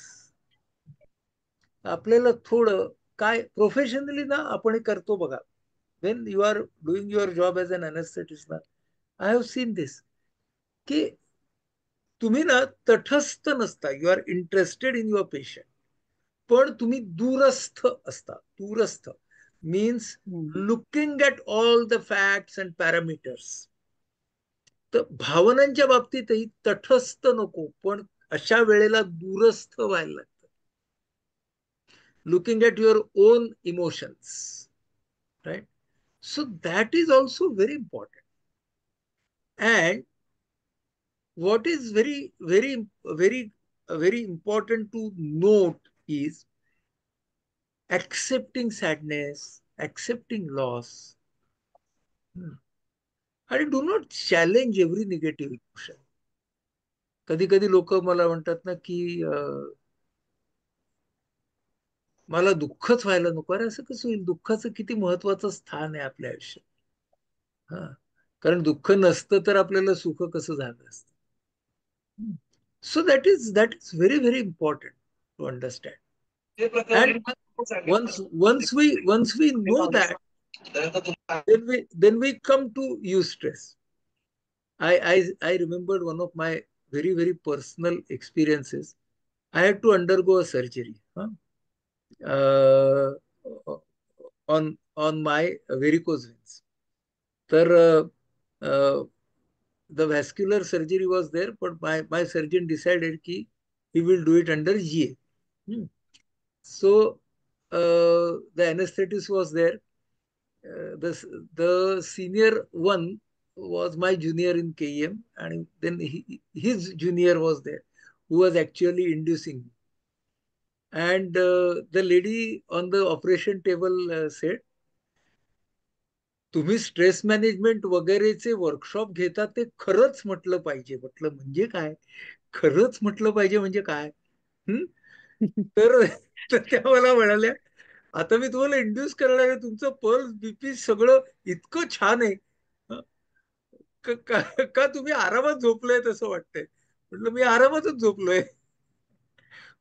आपल्याला थोडं काय प्रोफेशनली ना आपण करतो बघा, when you are doing your job as an anaesthetist ना, आय हॅव सीन दिस की तुम्ही ना तटस्थ नसता, you are interested in your patient, पण तुम्ही दूरस्थ असता. दूरस्थ means looking at all the facts and parameters. तर भावनांच्या बाबतीतही तटस्थ नको, पण अशा वेळेला दूरस्थ व्हायला लागतं. Looking at your own emotions, right? So that is also very important. And what is very important to note is accepting sadness, accepting loss, and do not challenge every negative emotion. कधी कधी लोक मला म्हणतात ना की मला दुःखच व्हायला नको. अरे असं कसं होईल? दुःखाचं किती महत्वाचं स्थान आहे आपल्या आयुष्यात. कारण दुःख नसतं तर आपल्याला सुख कसं झालं असतं. So that is very, very important to understand. And once we know that, then we come to eustress. I remembered one of my very, very personal experiences. I had to undergo a surgery on my varicose veins. The vascular surgery was there, but my surgeon decided he will do it under GA. So the anesthetist was there. The senior one was my junior in KEM, and then his junior was there, who was actually inducing me. And the lady on the operation table said, तुम्ही stress management वगैरेचे workshop घेता ते खरंच म्हटलं पाहिजे. म्हटलं म्हणजे काय? खरंच म्हटलं पाहिजे म्हणजे काय? तर त्या मला म्हणाल्या, आता मी तुम्हाला इंड्यूस करणार आहे, तुमचं पल्स बीपी सगळं इतकं छान आहे, का तुम्ही आरामात झोपलोय तसं वाटतंय. म्हटलं मी आरामातच झोपलोय.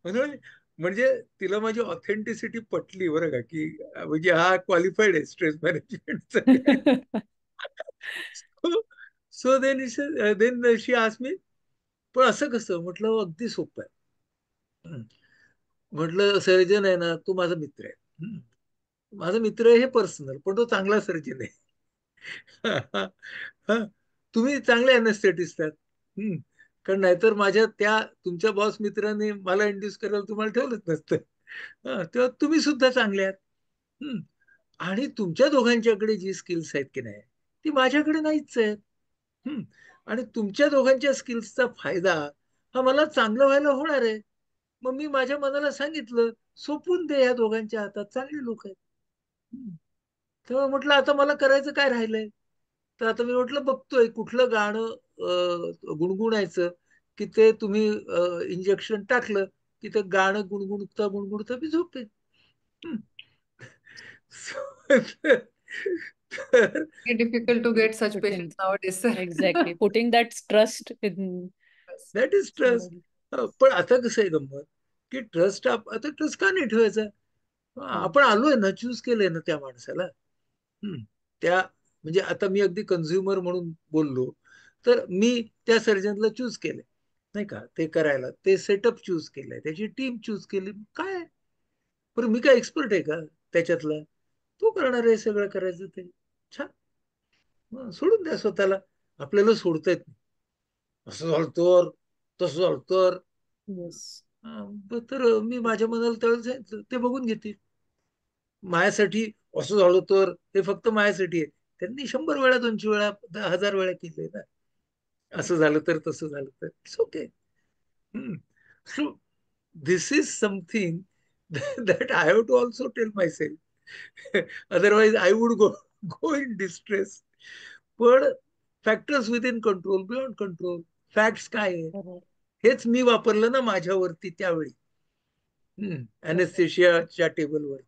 म्हणून म्हणजे तिला माझी ऑथेंटिसिटी पटली बरं का, की म्हणजे हा क्वालिफाईड आहे स्ट्रेस मॅनेजमेंटचा. सो देन शी आस्क्ड मी, पण असं कसं? म्हटलं अगदी सोपं आहे. म्हटलं सर्जन आहे ना, तो माझा मित्र आहे. माझा मित्र आहे हे पर्सनल, पण तो चांगला सर्जन आहे. तुम्ही चांगले अनेस्थेटिस्ट आहात, कारण नाहीतर माझ्या त्या तुमच्या बॉस मित्राने मला इंड्यूस करायला तुम्हाला ठेवलंच नसतं. तेव्हा तुम्ही सुद्धा चांगले आहात, आणि तुमच्या दोघांच्याकडे जी स्किल्स आहेत की नाही, ती माझ्याकडे नाहीच आहेत. आणि तुमच्या दोघांच्या स्किल्सचा फायदा हा मला चांगलं व्हायला होणार आहे. मग मी माझ्या मनाला सांगितलं, सोपून दे, या दोघांच्या हातात चांगली लोक आहेत. तेव्हा म्हटलं आता मला करायचं काय राहिलंय? तर आता मी म्हटलं बघतोय कुठलं गाणं गुणगुणायचं की ते तुम्ही इंजेक्शन टाकलं की ते गाणं गुणगुणता गुणगुणता मी झोपेन. Difficult to get such patients nowadays, sir. Exactly. Putting that trust in that is trust. पण आता कसं आहे गंमत, की ट्रस्ट आता ट्रस्ट का नाही ठेवायचा? आपण आलोय ना, चूज केलंय ना त्या माणसाला. त्या म्हणजे आता मी अगदी कन्झ्युमर म्हणून बोललो, तर मी त्या सर्जनला चूज केलंय नाही का, ते करायला, ते सेटअप चूज केलंय, त्याची टीम चूज केली, काय पण मी काय एक्सपर्ट आहे का त्याच्यातला? तो करणार आहे सगळं करायचं ते. छान. सोडून द्या स्वतःला. आपल्याला सोडता येत नाही. असं झालं तर, तसं झालं तर. Yes. तर मी माझ्या मनाला त्यावेळेला सांगितलं, ते बघून घेतील. माझ्यासाठी असं झालं तर हे फक्त माझ्यासाठी आहे. त्यांनी 100 वेळा, 200 वेळा, 10,000 वेळा केलंय ना. असं झालं तर, तसं झालं तर, it's okay. So this is something that I have to also tell myself. Otherwise, I would go in distress. पण factors with in control, beyond control. Facts काय आहे Correct. हेच मी वापरलं ना माझ्यावरती त्यावेळी, अनेस्थेशियाच्या टेबलवर.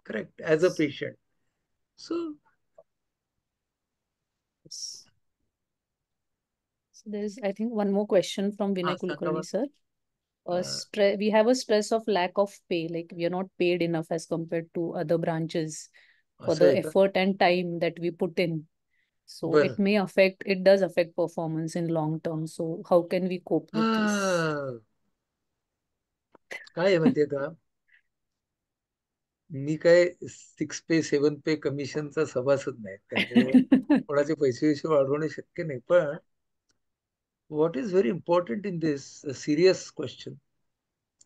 Correct, as a patient. So Yes. So there's, I think, one more question from Vinay सांगा Kulkarni, मला. sir. Um, We have a stress of lack of pay, like we are not paid enough as compared to other branches for असं the आहे का? effort and time that we put in. So बरं. it does affect performance in long term. So how can we cope with this? काय आहे माहितीये का, मी काय 6 पे 7 पे कमिशनचा सभासद नाही, त्यामुळं कोणाचे पैसे वाढवणे शक्य नाही. पण what is very important in this, a serious question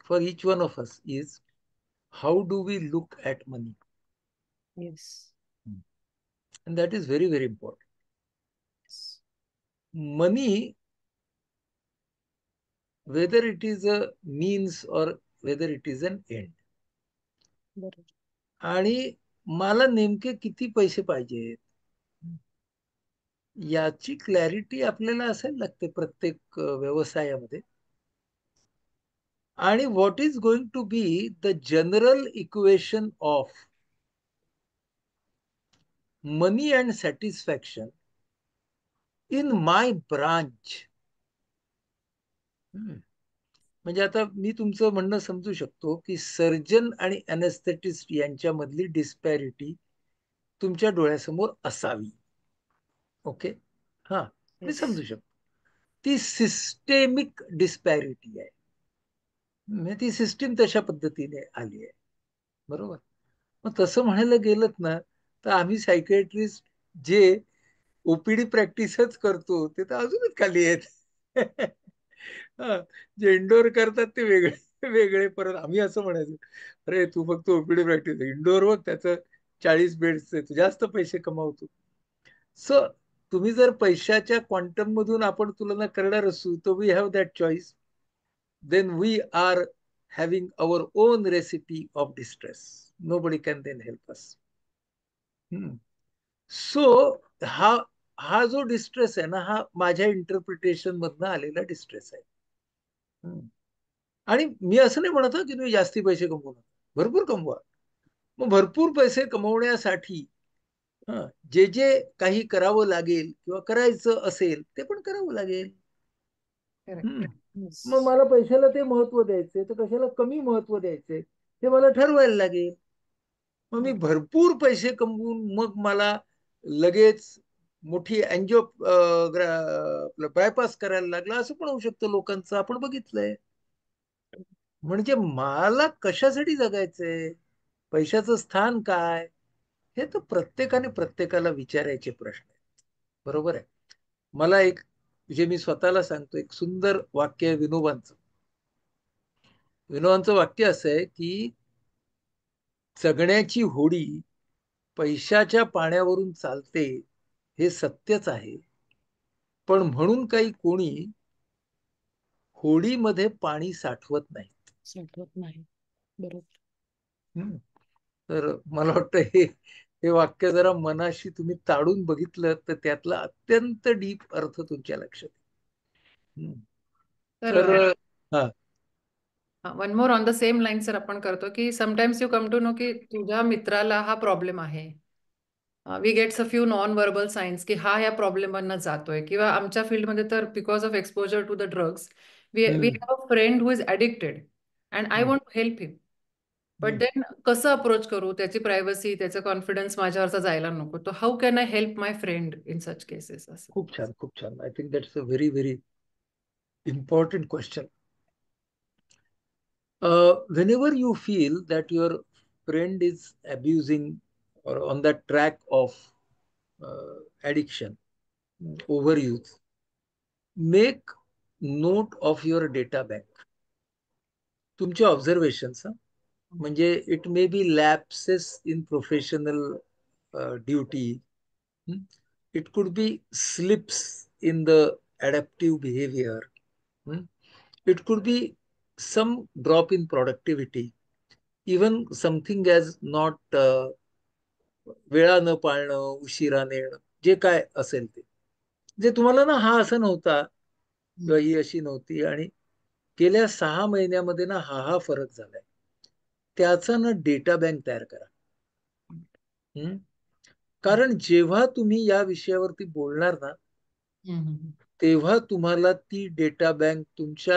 for each one of us is, how do we look at money? Yes. And that is very, very important. Money, whether it is a means or whether it is an end. बरोबर. आणि मला नेमके किती पैसे पाहिजेत याची clarity आपल्याला असायला लागते प्रत्येक व्यवसायामध्ये. आणि what is going to be the general equation of money and satisfaction in my branch. म्हणजे आता मी तुमचं म्हणणं समजू शकतो की सर्जन आणि अनेस्थेटिस्ट यांच्यामधली डिस्पॅरिटी तुमच्या डोळ्यासमोर असावी. ओके, हा, मी Yes. समजू शकतो. ती सिस्टेमिक डिस्पॅरिटी आहे, म्हणजे ती सिस्टीम तशा पद्धतीने आली आहे. बरोबर. मग तसं म्हणायला गेलं ना, तर आम्ही सायकॅट्रिस्ट जे ओपीडी प्रॅक्टिसच करतो ते तर अजूनच खाली आहेत. जे इंडोर करतात ते वेगळे वेगळे. परत आम्ही असं म्हणायचो, अरे तू फक्त ओपीडी प्रॅक्टिस, इंडोर बघ त्याचं 40 बेड्स, तू जास्त पैसे कमावतो. सो तुम्ही जर पैशाच्या क्वांटम मधून आपण तुलना करणार असू, तर we have that choice. then we are having our own recipe of distress. Nobody can then help us. So हा हा जो डिस्ट्रेस आहे ना, हा माझ्या इंटरप्रिटेशन मधनं आलेला डिस्ट्रेस आहे. आणि मी असं नाही म्हणत की तुम्ही जास्ती पैसे कमवू नका, भरपूर कमवा. मग भरपूर पैसे कमवण्यासाठी जे जे काही करावं लागेल किंवा करायचं असेल ते पण करावं लागेल. मग मला पैशाला ते महत्व द्यायचे तर कशाला कमी महत्व द्यायचे हे मला ठरवायला लागेल. मग मी भरपूर पैसे कमवून मग मला लगेच मोठी अँजिओ आपलं बायपास करायला लागला, असं पण होऊ शकतं लोकांचं, आपण बघितलंय. म्हणजे मला कशासाठी जगायचंय, पैशाचं स्थान काय, हे तर प्रत्येकाने प्रत्येकाला विचारायचे प्रश्न आहेत. बरोबर आहे. मला एक, जे मी स्वतःला सांगतो, एक सुंदर वाक्य आहे विनोबांचं. विनोबांचं वाक्य असं आहे की जगण्याची होडी पैशाच्या पाण्यावरून चालते हे सत्यच आहे, पण म्हणून काही कोणी होडीमध्ये पाणी साठवत नाही. साठवत नाही. बरोबर. तर मला वाटतं हे वाक्य जरा मनाशी तुम्ही ताडून बघितलं तर त्यातला अत्यंत डीप अर्थ तुमच्या लक्षात येईल. तर हा, one more on the same line sir आपण करतो की sometimes you come to know की तुझ्या मित्राला हा प्रॉब्लेम आहे we gets a few non verbal signs की हा ह्या प्रॉब्लेमांना जातोय, किंवा आमच्या फील्डमध्ये तर because of exposure to the drugs we hmm, have a friend who is addicted and I hmm, want to help him. But hmm. Then कसं अप्रोच करू, त्याची प्रायव्हसी, त्याचा कॉन्फिडन्स माझ्यावरचा जायला नको. तर how can I help my friend in such cases असं. खूप छान, खूप छान. I think that's a very very important question. Whenever you feel that your friend is abusing or on the track of addiction, overuse, make note of your data bank. तुमचे observations, म्हणजे it may be lapses in professional duty, it could be slips in the adaptive behavior, it could be some drop in productivity, even something as not वेळा न पाळणं, उशिरा नेणं, जे काय असेल ते, जे तुम्हाला ना हा असं नव्हता किंवा ही अशी नव्हती आणि गेल्या 6 महिन्यामध्ये ना हा फरक झालाय, त्याचा ना डेटा बँक तयार करा. हम्म? कारण जेव्हा तुम्ही या विषयावरती बोलणार ना, तेव्हा तुम्हाला ती डेटा बँक तुमच्या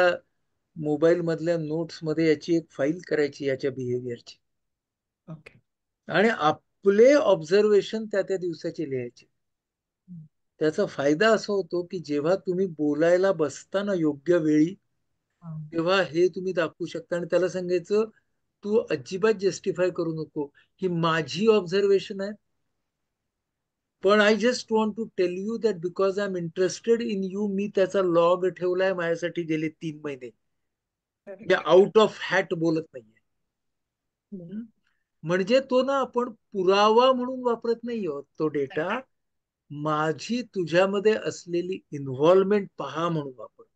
मोबाईल मधल्या नोट्स मध्ये याची एक फाईल करायची याच्या बिहेवियरची, ओके. आणि आपले ऑब्झर्वेशन त्या त्या दिवसाचे लिहायचे. त्याचा फायदा असा होतो की जेव्हा तुम्ही बोलायला बसताना योग्य वेळी, तेव्हा हे तुम्ही दाखवू शकता आणि त्याला सांगायचं तू अजिबात जस्टिफाय करू नको, ही माझी ऑब्झर्वेशन आहे, पण I just want to tell you that because I am interested in you, मी त्याचा लॉग ठेवलाय माझ्यासाठी गेले 3 महिने, मी आउट ऑफ हॅट बोलत नाहीये. म्हणजे तो ना आपण पुरावा म्हणून वापरत नाही आहोत तो डेटा, माझी तुझ्यामध्ये असलेली इन्व्हॉल्वमेंट पहा म्हणून वापरतो.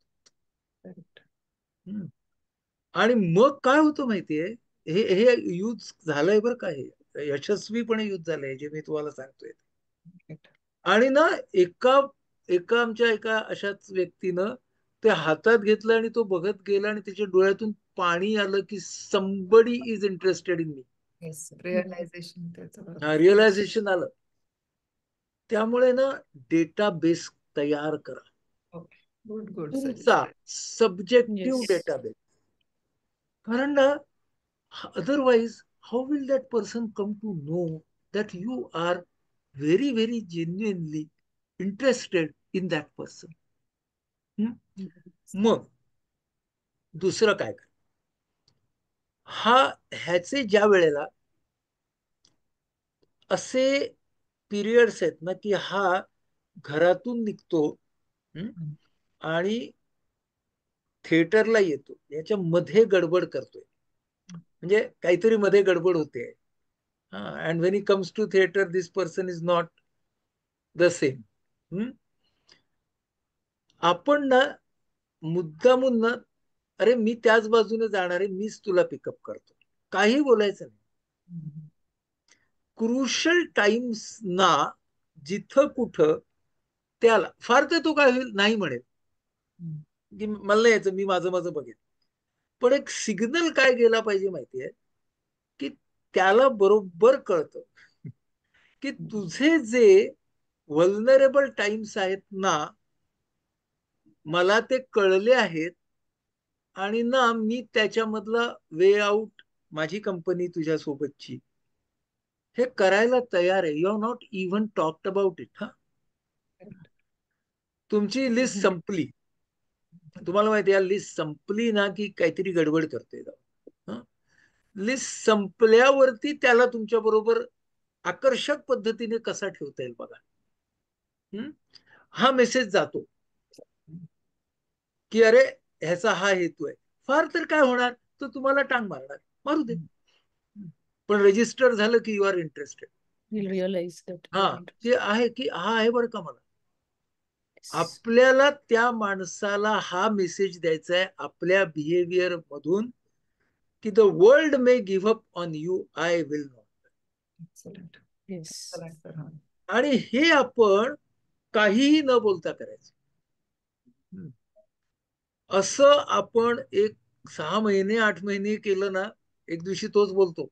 आणि मग काय होतं माहितीये, हे हे यूज झालंय बरं का, हे यशस्वीपणे यूज झालंय जे मी तुम्हाला सांगतोय. आणि ना एका एका आमच्या एका अशाच व्यक्तीनं ते हातात घेतलं आणि तो बघत गेला आणि त्याच्या डोळ्यातून पाणी आलं की somebody is interested in me. Realization त्याचं. रिअलायझेशन आलं. त्यामुळे ना डेटाबेस तयार करा, गुड गुड तुमचा सब्जेक्टिव्ह Yes. डेटाबेस. कारण ना otherwise how will that person come to know that you are very very genuinely interested in that person. मग दुसरं काय, ह्याचे ज्या वेळेला असे पिरियड्स आहेत ना की हा घरातून निघतो आणि थिएटरला येतो, याच्या मध्ये गडबड करतोय, म्हणजे काहीतरी मध्ये गडबड होते, and when he comes to theatre this person is not the same. आपण ना मुद्दामून ना, अरे मी त्याच बाजूने जाणार आहे, मीच तुला पिकअप करतो, काही बोलायचं नाही. क्रुशल टाइम्स ना जिथं कुठं त्याला फार तर तो काय होईल नाही म्हणेल की मला नाही यायचं, मी माझं माझं बघेन, पण एक सिग्नल काय गेला पाहिजे माहितीये, की त्याला बरोबर कळतं की तुझे जे व्हल्नरेबल टाइम्स आहेत ना, मला ते कळले आहेत आणि ना मी त्याच्यामधला वे आउट, माझी कंपनी तुझ्या सोबतची हे करायला तयार आहे. You are not even talked about it. हा, तुमची लिस्ट संपली, तुम्हाला माहिती आहे लिस्ट संपली ना की काहीतरी गडबड करते. लिस्ट संपल्यावरती त्याला तुमच्या बरोबर आकर्षक पद्धतीने कसा ठेवता येईल बघा. हा मेसेज जातो की अरे ह्याचा हा हेतू आहे, फार तर काय होणार, तो तुम्हाला टांग मारणार, मारू दे, पण रजिस्टर झालं की you are interested. We'll realize that we हा, are ते interested. आहे की हा आहे बरं का मला, Yes. आपल्याला त्या माणसाला हा मेसेज द्यायचा आहे आपल्या बिहेवियर मधून की the world may give up on you, I will not. Excellent. Yes. आणि हे आपण काहीही न बोलता करायचं. असं आपण एक 6 महिने 8 महिने केलं ना, एक दिवशी तोच बोलतो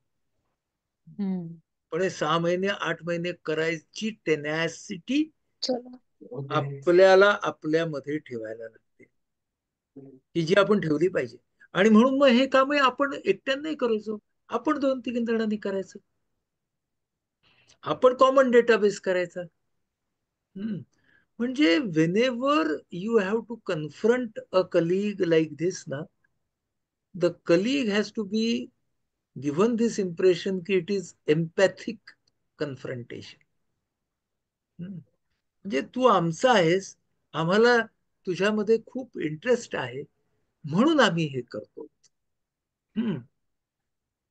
पण हे 6 महिने 8 महिने करायची टेनॅसिटी चला. आपल्याला आपल्यामध्ये ठेवायला लागते, की जी आपण ठेवली पाहिजे. आणि म्हणून मग हे काम आपण एकट्यानं नाही करायचो, आपण 2-3 जणांनी करायचं, आपण कॉमन डेटाबेस करायचा. म्हणजे whenever you have to confront a colleague like this ना, the colleague has to be given this impression की it is empathic confrontation. म्हणजे तू आमचा आहेस, आम्हाला तुझ्यामध्ये खूप इंटरेस्ट आहे, म्हणून आम्ही हे करतो.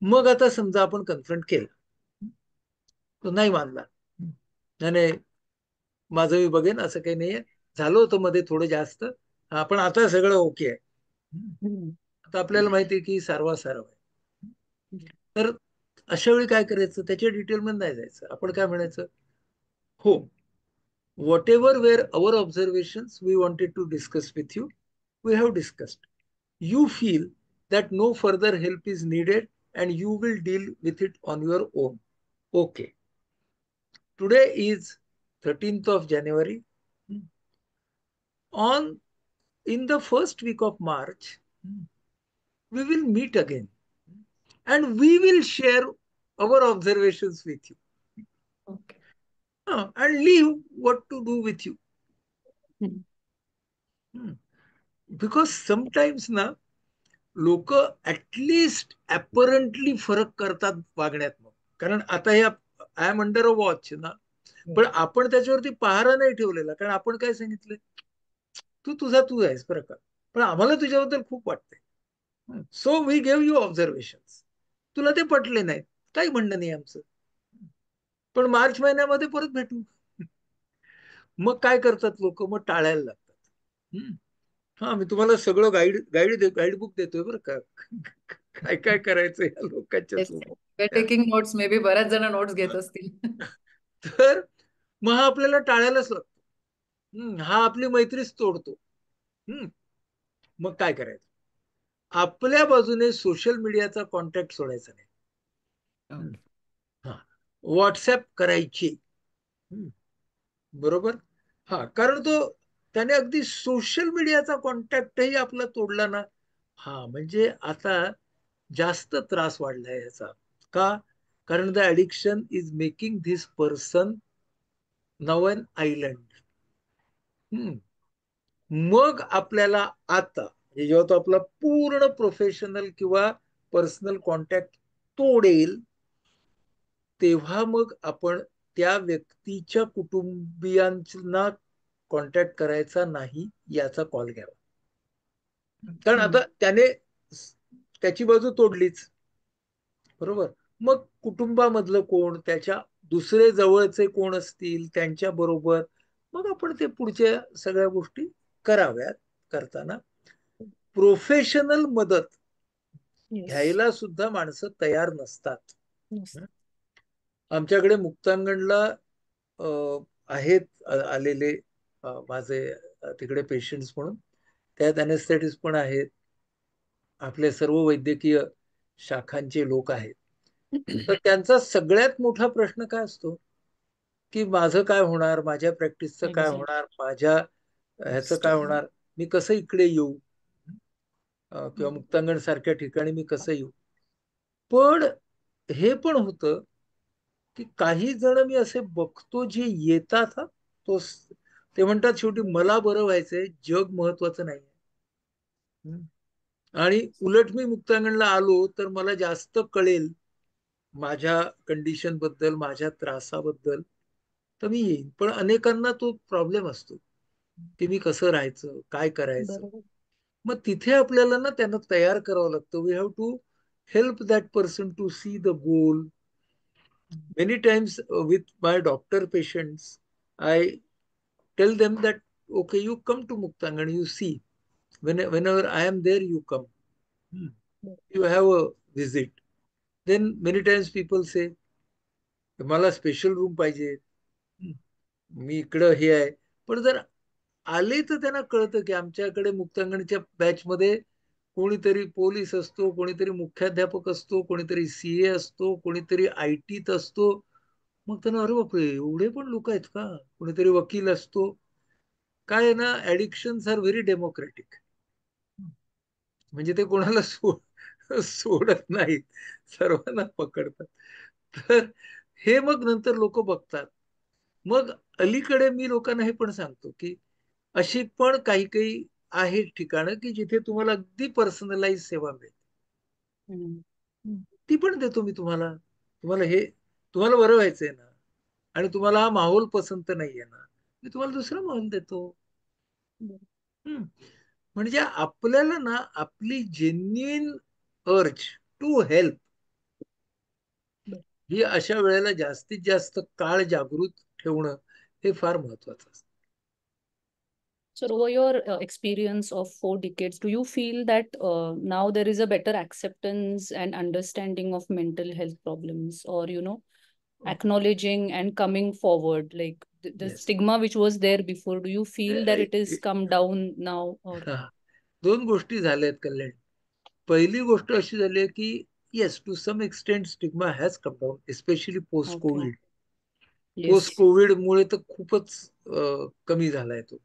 मग आता समजा आपण कन्फ्रंट केलं, तो नाही मानला, नाही नाही माझं मी बघेन, असं काही नाहीये, झालं होतं मध्ये थोडं जास्त, हा पण आता सगळं ओके आहे. आता आपल्याला माहिती आहे की सारवा आहे. तर अशा वेळी काय करायचं, त्याच्या डिटेलमध्ये नाही जायचं, आपण काय म्हणायचं, हो, whatever were our observations we wanted to discuss with you, we have discussed. You feel that no further help is needed and you will deal with it on your own. Okay. Today is 13th of January. On in the first week of March, we will meet again and we will share our observations with you. Okay. And leave what to do with you. Because sometimes ना लोक at least अपरंटली फरक करतात वागण्यात. मग कारण आता हे I am under a watch ना, पण आपण त्याच्यावरती पहारा नाही ठेवलेला, कारण आपण काय सांगितलंय, तू आहेस बरं का, पण आम्हाला तुझ्याबद्दल खूप वाटतंय, so we gave you observation. तुला ते पटले नाहीत, काही म्हणणं नाही आमचं, पण मार्च महिन्यामध्ये परत भेटू. मग काय करतात लोक, मग टाळायला लागतात. हा, मी तुम्हाला सगळं गाईडबुक देतोय बरं का, काय काय करायचं या लोकांच्या समोर. टेकिंग नोट्स, मे बी बऱ्याच जण नोट्स घेत असतील. तर मग हा आपल्याला टाळायलाच लागतो, हा आपली मैत्रीच तोडतो. मग काय करायचं, आपल्या बाजूने सोशल मीडियाचा कॉन्टॅक्ट सोडायचा नाही. हा, व्हॉट्सअप करायची, बरोबर. हा, कारण त्याने अगदी सोशल मीडियाचा कॉन्टॅक्टही आपला तोडला ना, हा म्हणजे आता जास्त त्रास वाढलाय याचा. का, कारण the addiction is making this person now an island. मग आपल्याला आता जेव्हा तो आपला पूर्ण प्रोफेशनल किंवा पर्सनल कॉन्टॅक्ट तोडेल, तेव्हा मग आपण त्या व्यक्तीच्या कुटुंबियांना कॉन्टॅक्ट करायचा नाही याचा कॉल घ्यावा. कारण आता त्याने त्याची बाजू तोडलीच, बरोबर. मग कुटुंबामधलं कोण, त्याच्या दुसरे जवळचे कोण असतील, त्यांच्या बरोबर मग आपण ते पुढच्या सगळ्या गोष्टी कराव्यात. करताना प्रोफेशनल मदत घ्यायला सुद्धा माणसं तयार नसतात. आमच्याकडे मुक्तांगणला आहेत आलेले माझे तिकडे पेशंट्स म्हणून, त्यात अनेस्थेटिस्ट पण आहेत, आपले सर्व वैद्यकीय शाखांचे लोक आहेत. तर त्यांचा सगळ्यात मोठा प्रश्न काय असतो, की माझं काय होणार, माझ्या प्रॅक्टिसचं काय होणार, माझ्या ह्याचं काय होणार, मी कसं इकडे येऊ, किंवा मुक्तांगण सारख्या ठिकाणी मी कसं येऊ. पण हे पण होतं की काही जण मी असे बघतो जे येतात, तो ते म्हणतात शेवटी मला बरं व्हायचंय, जग महत्वाचं नाही. आणि उलट मी मुक्तांगणला आलो तर मला जास्त कळेल माझ्या कंडिशन बद्दल, माझ्या त्रासाबद्दल, तर मी येईन. पण अनेकांना तो प्रॉब्लेम असतो की मी कसं राहायचं, काय करायचं. मग तिथे आपल्याला ना त्यांना तयार करावं लागतं. We have to help that person to see the goal. Many times with my doctor patients, I tell them that, okay, you come to Muktangan, you see, whenever I am there, you come. You have a visit. Then many times people say, मला special room पाहिजे, मी इकडं हे आहे. पण जर आले तर त्यांना कळतं की आमच्याकडे मुक्तांगणच्या बॅच मध्ये कोणीतरी पोलीस असतो, कोणीतरी मुख्याध्यापक असतो, कोणीतरी सीए असतो, कोणीतरी आयटीत असतो, मग त्यांना अरे बापरे एवढे पण लोक आहेत का. कोणीतरी वकील असतो. काय आहे ना, ऍडिक्शन्स आर व्हेरी डेमोक्रेटिक. म्हणजे ते कोणाला सोडत नाहीत, सर्वांना पकडतात. तर हे मग नंतर लोक बघतात. मग अलीकडे मी लोकांना हे पण सांगतो की अशी पण काही काही आहेत ठिकाणं की जिथे तुम्हाला अगदी पर्सनलाइज सेवा मिळते. हम्म. ती पण देतो मी तुम्हाला. तुम्हाला हे, तुम्हाला बरं व्हायचंय ना, आणि तुम्हाला हा माहोल पसंत नाहीये ना, मी तुम्हाला दुसरा माहोल देतो. बरं. हम्म. म्हणजे आपल्याला ना आपली जेन्युइन अर्ज टू हेल्प बरं. ही अशा वेळेला जास्तीत जास्त काळ जागृत ठेवणं हे फार महत्वाचं असतं. So over your experience of 4 decades, do you feel that now there is a better acceptance and understanding of mental health problems, or acknowledging and coming forward, like the yes. stigma which was there before, do you feel that it is come down now, or? दोन गोष्टी झाल्यात कल्याण. पहिली गोष्ट अशी झाली आहे की yes, to some extent stigma has come down, especially post Okay. Covid. Post Yes. Covid मुळे तर खूपच कमी झालाय तो.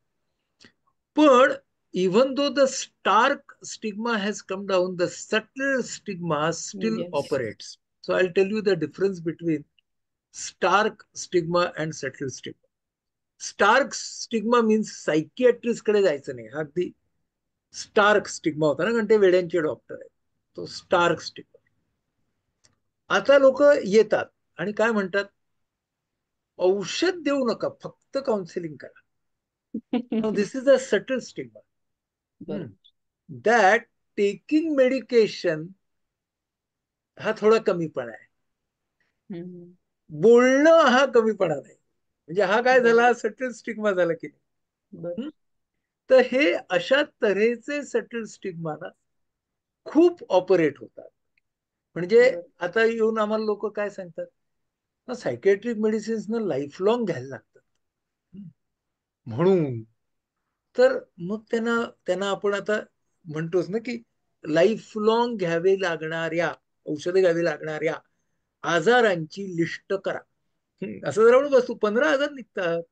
पण even though the stark stigma has come down, the subtle stigma still Yes. operates. So I'll tell you the difference between stark stigma and subtle stigma. Stark stigma means psychiatrist कडे जायचं नाही, हा अगदी स्टार्क स्टिग्मा होता ना, कारण ते वेड्यांचे doctor आहेत. तो स्टार्क स्टिग्मा. आता लोक येतात आणि काय म्हणतात, औषध देऊ नका, फक्त काउन्सिलिंग करा. दिस इज अ सटल स्टिग्मा बरोबर. दॅट टेकिंग मेडिकेशन हा थोडा कमीपणा आहे. हम्म. बोलणं हा कमीपणा नाही. म्हणजे हा काय झाला, बरोबर. सटल स्टिग्मा झाला की बरोबर. नाही. तर हे अशा तऱ्हेचे सटल स्टिग्मा ना खूप ऑपरेट होतात. म्हणजे बरोबर. आता येऊन आम्हाला लोक काय सांगतात ना, सायकॅट्रिक मेडिसिन्स ना लाईफ लॉंग घ्यायला लागतात म्हणून. तर मग त्यांना त्यांना आपण आता म्हणतोच ना की लाईफ लॉंग घ्यावे लागणाऱ्या, औषधे घ्यावी लागणाऱ्या आजारांची लिस्ट करा. असं जर आपण बसतो 15,000 निघतात.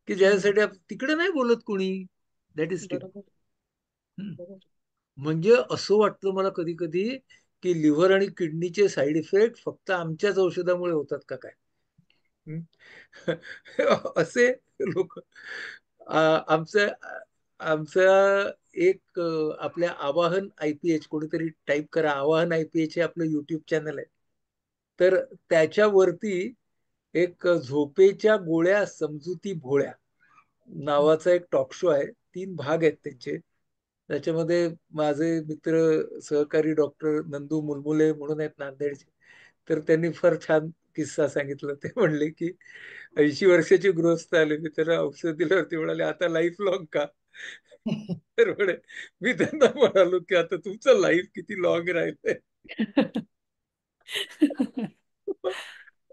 की ज्यासाठी तिकडे नाही बोलत कोणी. That is stigma. बरोबर. बरोबर. म्हणजे असं वाटतं मला कधी कधी की लिव्हर आणि किडनीचे साईड इफेक्ट फक्त आमच्याच औषधामुळे होतात का काय. असे लोक. आमचं आमचं एक आपल्या आवाहन IPH, कोणीतरी टाईप करा, आवाहन IPH हे आपलं युट्यूब चॅनल आहे. तर त्याच्यावरती एक झोपेच्या गोळ्या समजुती भोळ्या नावाचा एक टॉक शो आहे. 3 भाग आहेत त्यांचे. त्याच्यामध्ये माझे मित्र सहकारी डॉक्टर नंदू मुलमुले म्हणून आहेत नांदेडचे. तर त्यांनी फार छान किस्सा सांगितला. ते म्हणले की 80 वर्षाचे गृहस्थ आले, मी त्यांना औषध दिल्यावरती म्हणाले आता लाईफ लॉंग का. तर म्हणे, मी त्यांना म्हणालो की आता तुमचं लाईफ किती लॉंग राहिलंय.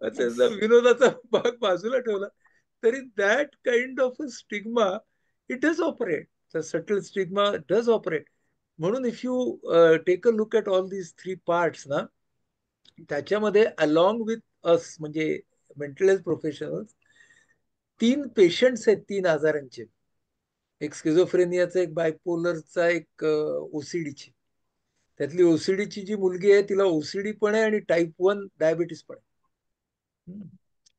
Yes. त्यांचा विनोदाचा भाग बाजूला ठेवला तरी that kind of a stigma it does operate. The subtle stigma does operate. म्हणून if you take a look at all these 3 parts ना, त्याच्यामध्ये अलॉंग विथ अस म्हणजे मेंटल हेल्थ प्रोफेशनल्स 3 पेशंट्स आहेत 3 आजारांचे. एक स्किझोफ्रेनियाचा, एक बायपोलरचा, एक OCDची. त्यातली OCDची जी मुलगी आहे तिला OCD पण आहे आणि टाईप 1 डायबिटीस पण आहे.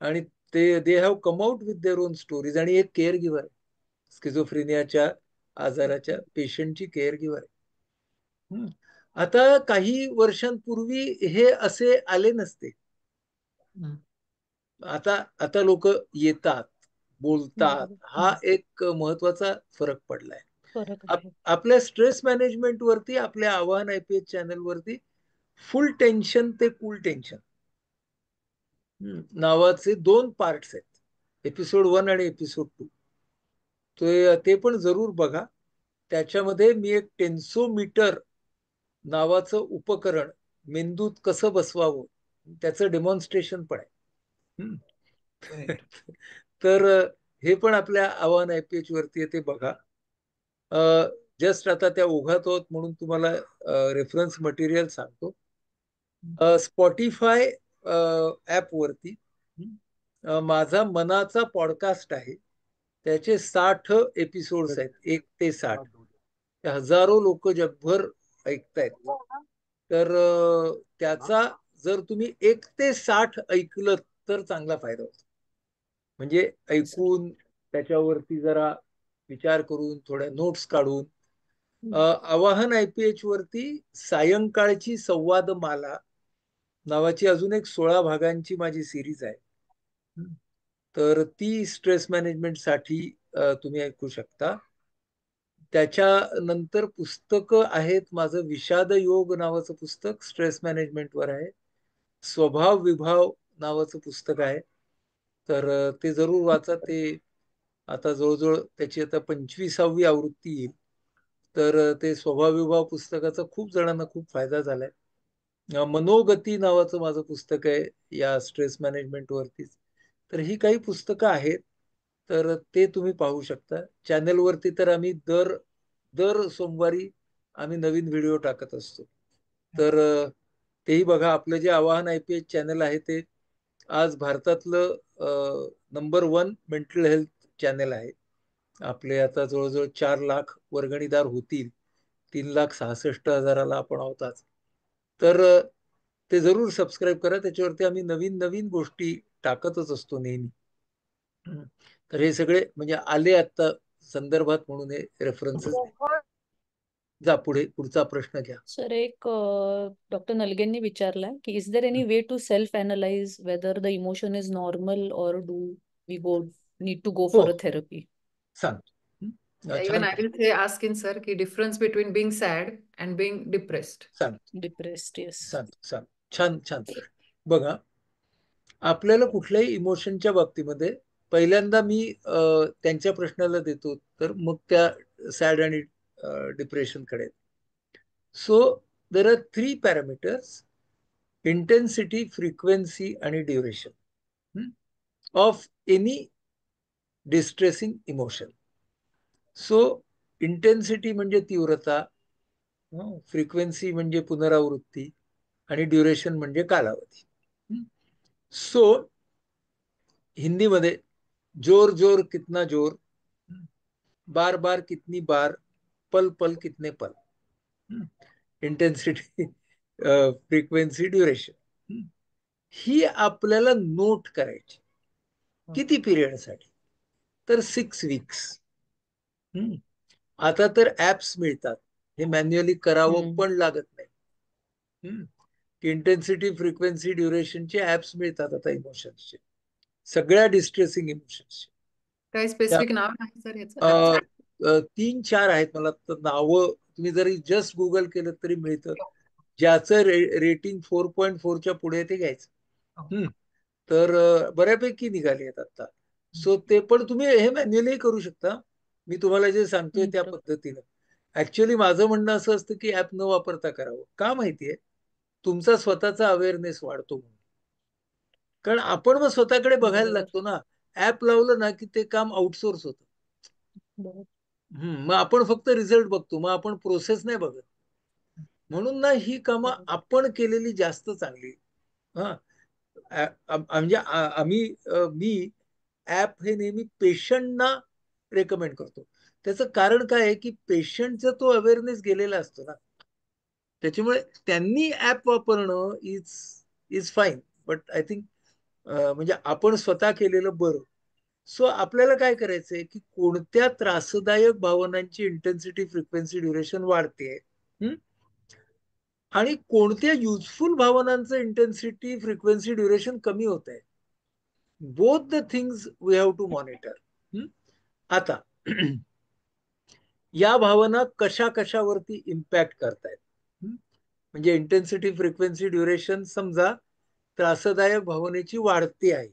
आणि ते they have come out with their own stories. आणि एक केअर गिव्हर आहे, स्किझोफ्रेनियाच्या आजाराच्या पेशंटची केअर गिव्हर आहे. आता काही वर्षांपूर्वी हे असे आले नसते. आता आता लोक येतात, बोलतात. बरोबर. हा एक महत्वाचा फरक पडलाय. फरक आहे. आपल्या स्ट्रेस मॅनेजमेंट वरती, आपल्या आव्हान IPH चॅनल वरती फुल टेन्शन ते कूल टेन्शन नावाचे 2 पार्ट्स आहेत. एपिसोड 1 आणि एपिसोड 2. ते पण जरूर बघा. त्याच्यामध्ये मी एक टेन्सोमीटर नावाचं उपकरण मेंदूत कसं बसवावं त्याचं डेमॉन्स्ट्रेशन पण आहे. तर हे पण आपल्या आव्हान IPH वरती आहे, ते बघा. जस्ट आता त्या ओघात आहोत म्हणून तुम्हाला रेफरन्स मटेरियल सांगतो. स्पॉटीफाय ऍप वरती माझा मनाचा पॉडकास्ट आहे, त्याचे 60 एपिसोड्स आहेत, 1 ते 60. हजारो लोक जगभर ऐकतायत. तर त्याचा जर तुम्ही 1 ते 60 ऐकलं तर चांगला फायदा होतो. म्हणजे सर. ऐकून त्याच्यावरती जरा विचार करून थोड्या नोट्स काढून. आवाहन IPH वरती सायंकाळची संवाद माला नावाची अजून एक 16 भागांची माझी सिरीज आहे. तर ती स्ट्रेस मॅनेजमेंट साठी तुम्ही ऐकू शकता. त्याच्यानंतर पुस्तकं आहेत. माझं विषाद योग नावाचं पुस्तक स्ट्रेस मॅनेजमेंटवर आहे. स्वभाव विभाव नावाचं पुस्तक आहे. तर ते जरूर वाचा. ते आता जवळजवळ त्याची आता 25वी आवृत्ती येईल. तर ते स्वभाव विभाव पुस्तकाचा खूप जणांना खूप फायदा झालाय. मनोगती नावाचं माझं पुस्तक आहे या स्ट्रेस मॅनेजमेंट वरतीच. तर ही काही पुस्तकं आहेत. तर ते तुम्ही पाहू शकता. चॅनलवरती तर आम्ही दर दर सोमवारी आम्ही नवीन व्हिडिओ टाकत असतो. तर तेही बघा. आपलं जे आवाहन IPH चॅनल आहे ते आज भारतातलं नंबर 1 मेंटल हेल्थ चॅनल आहे. आपले आता जवळजवळ 4 लाख वर्गणीदार होतील. 3,66,000 आपण आहोत आज. तर ते जरूर सबस्क्राईब करा. त्याच्यावरती आम्ही नवीन नवीन गोष्टी टाकतच असतो नेहमी. तर हे सगळे म्हणजे आले आता संदर्भात म्हणून हे रेफरन्सेस. जा पुढे, पुढचा प्रश्न घ्या. सर, एक डॉक्टर नलगेंनी विचारलाय की is there any way to self analyse whether the emotion is normal or do we go need to go हो, फॉर अ थेरपी? सांगतो. Even I will say, ask in sir, ki difference between being sad and being depressed. सांगतो depressed, yes. सांगतो. छान छान प्रश्न. बघा, आपल्याला कुठल्याही इमोशनच्या बाबतीमध्ये पहिल्यांदा मी त्यांच्या प्रश्नाला देतो, तर मग त्या सॅड आणि डिप्रेशन कडे. So there are 3 parameters: intensity, frequency आणि duration of any distressing emotion. So intensity म्हणजे तीव्रता, फ्रिक्वेन्सी म्हणजे पुनरावृत्ती आणि ड्युरेशन म्हणजे कालावधी. सो हिंदीमध्ये जोर जोर कितना जोर, बार बार कितनी बार, पल पल कितने पल. इंटेन्सिटी, फ्रिक्वेन्सी, ड्युरेशन ही आपल्याला नोट करायची. किती पिरियडसाठी? तर 6 वीक्स. आता तर ऍप्स मिळतात, हे मॅन्युअली करावं पण लागत नाही. इंटेन्सिटी, फ्रिक्वेन्सी, ड्युरेशनचे ऍप्स मिळतात आता इमोशन्सचे, सगळ्या डिस्ट्रेसिंग इमोशन्सचे. काही स्पेसिफिक नाव नाही सर याचं? 3-4 आहेत. मला तर नावं तुम्ही जरी जस्ट गुगल केलं तरी मिळतं. ज्याचं रेटिंग 4.4च्या पुढे ते घ्यायचं. तर बऱ्यापैकी निघाली आहेत आता. सो ते पण तुम्ही हे मॅन्युअली करू शकता. मी तुम्हाला जे सांगतोय त्या बरोबर. पद्धतीनं. ऍक्च्युअली माझं म्हणणं असं असतं की ऍप न वापरता करावं. का माहितीये? तुमचा स्वतःचा अवेअरनेस वाढतो म्हणून. कारण आपण मग स्वतःकडे बघायला बरोबर. लागतो ना. ऍप लावलं ना की ते काम आउटसोर्स होतं. बरोबर. मग आपण फक्त रिझल्ट बघतो, मग आपण प्रोसेस नाही बघत. म्हणून ना ही कामं बरोबर. आपण केलेली जास्त चांगली. हा, म्हणजे मी ऍप हे नेहमी पेशंटना रेकमेंड करतो. त्याचं कारण काय आहे की पेशंटचा तो अवेअरनेस गेलेला असतो ना. त्याच्यामुळे त्यांनी ऍप वापरणं is is fine, but I think म्हणजे आपण स्वतः केलेलं बरं. सो आपल्याला काय करायचंय की कोणत्या त्रासदायक भावनांची इंटेन्सिटी, फ्रिक्वेन्सी, ड्युरेशन वाढते आणि कोणत्या युजफुल भावनांचं इंटेन्सिटी, फ्रिक्वेन्सी, ड्युरेशन कमी होत आहे. Both the things we have to monitor. आता या भावना कशा कशावरती इम्पॅक्ट करतायत. म्हणजे इंटेन्सिटी, फ्रिक्वेन्सी, ड्युरेशन समजा त्रासदायक भावनेची वाढते आहे,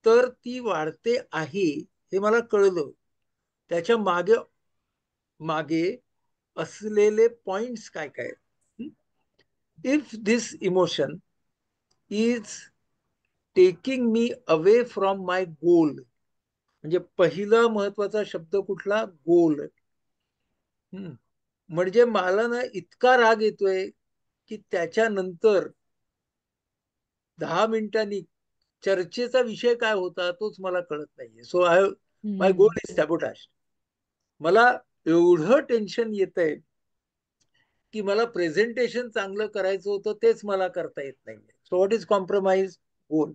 तर ती वाढते आहे हे मला कळलं. त्याच्या मागे मागे असलेले पॉइंट्स काय काय. If this emotion is taking me away from my goal, म्हणजे पहिला महत्वाचा शब्द कुठला? गोल. म्हणजे मला ना इतका राग येतोय की त्याच्यानंतर 10 मिनिटांनी चर्चेचा विषय काय होता तोच मला कळत नाहीये. So my goal is sabotage. मला एवढं टेन्शन येतंय की मला प्रेझेंटेशन चांगलं करायचं होतं, तेच मला करता येत नाहीये. So what is compromise? Goal.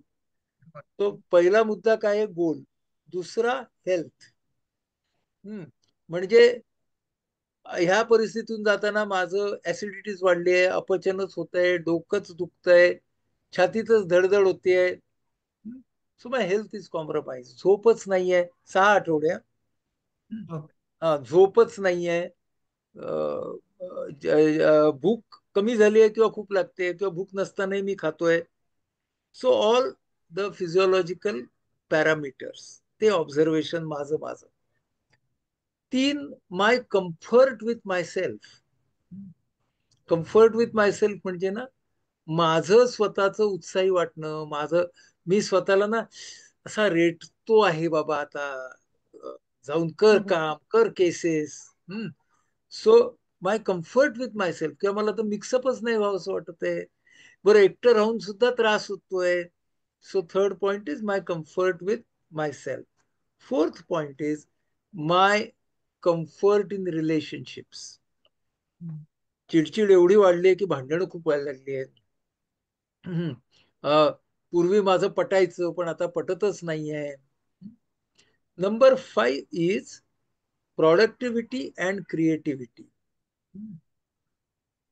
तो पहिला मुद्दा काय आहे? गोल. दुसरा हेल्थ. म्हणजे ह्या परिस्थितीतून जाताना माझं ऍसिडिटीज वाढली आहे, अपचनच होत आहे, डोकंच दुखतंय, छातीतच धडधड होतीये. So my health is compromise. झोपच नाहीये 6 आठवड्या. झोपच नाहीये. भूक कमी झाली आहे किंवा खूप लागते, किंवा भूक नसतानाही मी खातोय. So all the physiological parameters, ते ऑब्झर्वेशन माझं. 3, my comfort with my self. Comfort with my self म्हणजे ना, माझं स्वतःचं उत्साही वाटणं, मी स्वतःला ना असा रेटतो आहे, बाबा आता जाऊन कर काम, कर cases. So my comfort with my self, किंवा मला तर मिक्सअपच नाही व्हावं असं वाटत आहे. बरं, एकटं राहून सुद्धा त्रास होतोय. So third point is my comfort with my self. Fourth point is my comfort in relationships. चिडचिड एवढी वाढली आहे की भांडणं खूप व्हायला लागली आहेत. पूर्वी माझं पटायचं, पण आता पटतच नाहीये. Number 5 is productivity and creativity.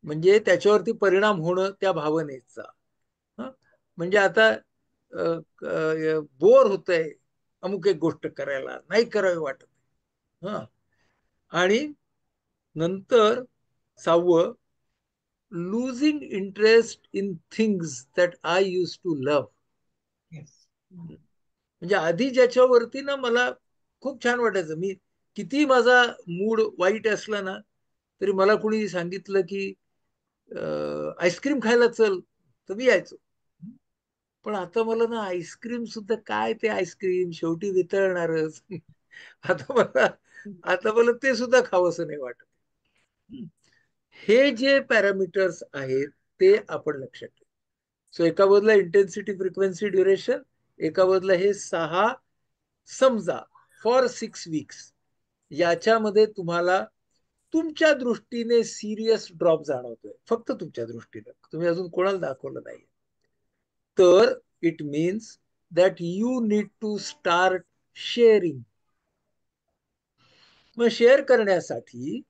म्हणजे त्याच्यावरती परिणाम होणं त्या भावनेचा. म्हणजे आता बोर होतंय अमुक एक गोष्ट करायला, नाही करावी वाटत. आणि नंतर 6वं, losing interest in things that I use to love. म्हणजे आधी ज्याच्यावरती ना मला खूप छान वाटायचं, मी किती माझा मूड वाईट असला ना, तरी मला कुणी सांगितलं की आईस्क्रीम खायला चल, तर मी यायचो. पण आता मला ना आईस्क्रीम सुद्धा काय, ते आईस्क्रीम शेवटी वितळणारच. आता मला ते सुद्धा खावंसं नाही वाटत. हे जे पॅरामीटर्स आहेत ते आपण लक्षात ठेवू. सो एका बाजूला इंटेन्सिटी, फ्रिक्वेन्सी, ड्युरेशन, एका बाजूला हे 6. समजा फॉर 6 वीक्स याच्यामध्ये तुम्हाला तुमच्या दृष्टीने सिरियस ड्रॉप जाणवतोय, फक्त तुमच्या दृष्टीने, तुम्ही अजून कोणाला दाखवलं नाही, तर it means that you need to start sharing. मग शेअर करण्यासाठी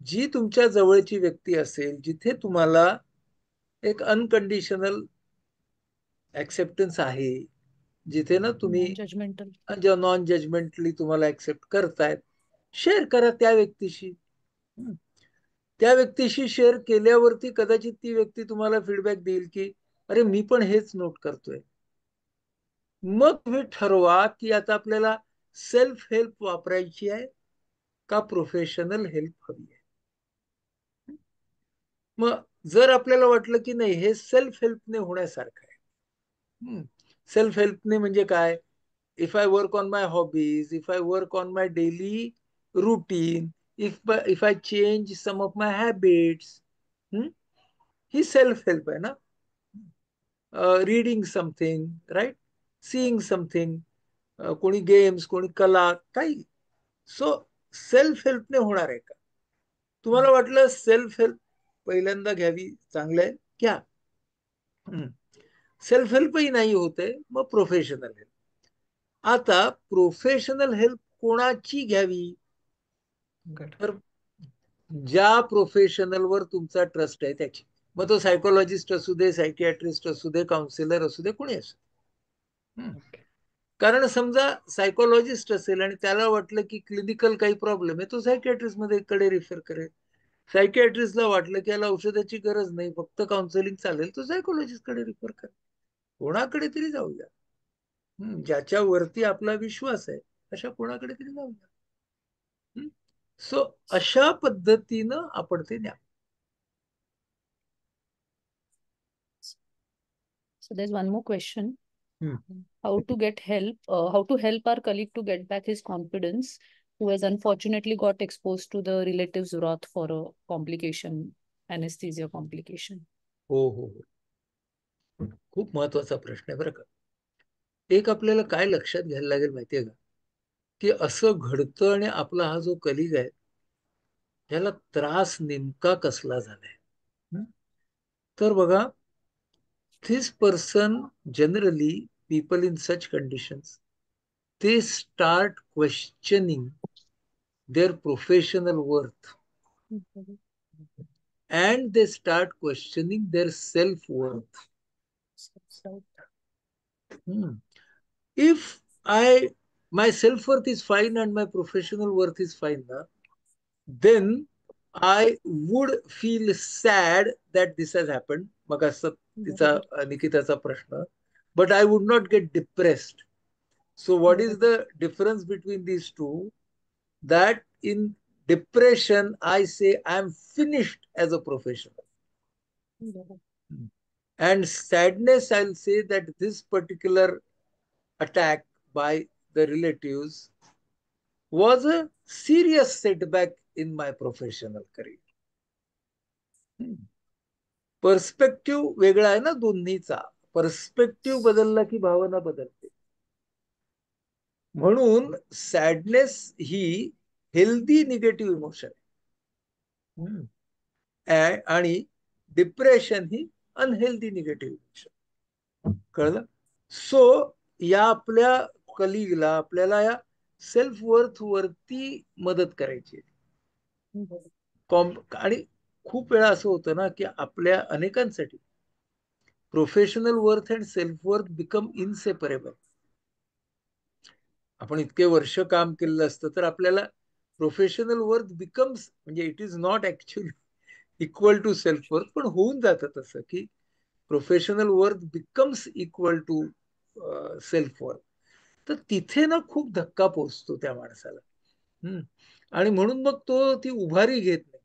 जी तुमच्या जवळची व्यक्ती असेल, जिथे तुम्हाला एक अनकंडिशनल ऍक्सेप्टन्स आहे, जिथे ना तुम्ही जजमेंटल, नॉन जजमेंटली तुम्हाला ऍक्सेप्ट करतायत, शेअर करा त्या व्यक्तीशी. त्या व्यक्तीशी शेअर केल्यावरती कदाचित ती व्यक्ती तुम्हाला फीडबॅक देईल की अरे मी पण हेच नोट करतोय. मग तुम्ही ठरवा की आता आपल्याला सेल्फ हेल्प वापरायची आहे का प्रोफेशनल हेल्प हवी आहे. मग जर आपल्याला वाटलं की नाही हे सेल्फ हेल्पने होण्यासारखं आहे, सेल्फ हेल्पने म्हणजे काय, if I work on my hobbies, if I work on my daily routine, if I change some of my habits, ही सेल्फ हेल्प आहे ना. Reading something, right, seeing something, कोणी गेम्स, कोणी कला, काही. सो सेल्फ हेल्पने होणार आहे का? तुम्हाला वाटलं सेल्फ हेल्प पहिल्यांदा घ्यावी, चांगलं आहे, घ्या. सेल्फ हेल्पही नाही होते, मग प्रोफेशनल हेल्प. आता प्रोफेशनल हेल्प कोणाची घ्यावी? तर ज्या प्रोफेशनलवर तुमचा ट्रस्ट आहे त्याची. मग तो सायकोलॉजिस्ट असू दे, सायकियाट्रिस्ट असू दे, काउन्सिलर असू दे, कोणी असू. कारण समजा सायकोलॉजिस्ट असेल आणि त्याला वाटलं की क्लिनिकल काही प्रॉब्लेम आहे, तो सायकियाट्रिस्ट मध्ये कडे रिफर करेल. सायकियाट्रिस्टला वाटलं की याला औषधाची गरज नाही, फक्त काउन्सिलिंग चालेल, तो सायकोलॉजिस्ट कडे रिफर करेल. कोणाकडे तरी जाऊया, ज्याच्यावरती आपला विश्वास आहे अशा कोणाकडे तरी जाऊया. सो अशा पद्धतीनं आपण ते न्या. So there's one more question. How to help our colleague to get back his confidence, who has unfortunately got exposed to the relative's wrath for a complication, anesthesia complication. हो, खूप महत्वाचा प्रश्न आहे बरं का. एक आपल्याला काय लक्षात घ्यायला लागेल माहितीये का, की असं घडतं आणि आपला हा जो कलिग आहे त्याला त्रास नेमका कसला झालाय. हं? तर बघा, this person, generally people in such conditions, they start questioning their professional worth and they start questioning their self-worth. If my self-worth is fine and my professional worth is fine, then I would feel sad that this has happened. मग असं तिचा निकिताचा प्रश्न. But I would not get depressed. So what is the difference between these two? That in depression, I say I am finished as a professional. And sadness, I'll say that this particular attack by the relatives was a serious setback in my professional career. Perspective वेगळा आहे ना दोन्हीचा. Perspective बदलला की भावना बदलते. म्हणून sadness ही healthy negative emotion आहे आणि डिप्रेशन ही अनहेल्दी निगेटिव्ह इमोशन. कळलं? सो या आपल्या कलिगला आपल्याला या सेल्फ वर्थ वरती मदत करायची. आणि खूप वेळा असं होतं ना की आपल्या अनेकांसाठी professional worth and self worth become inseparable. आपण इतके वर्ष काम केलेलं असतं तर आपल्याला प्रोफेशनल वर्थ बिकम्स, म्हणजे it is not actually equal to self worth, पण होऊन जातं तसं की professional worth becomes equal to self worth. तर तिथे ना खूप धक्का पोचतो त्या माणसाला. आणि म्हणून मग तो ती उभारी घेत नाही.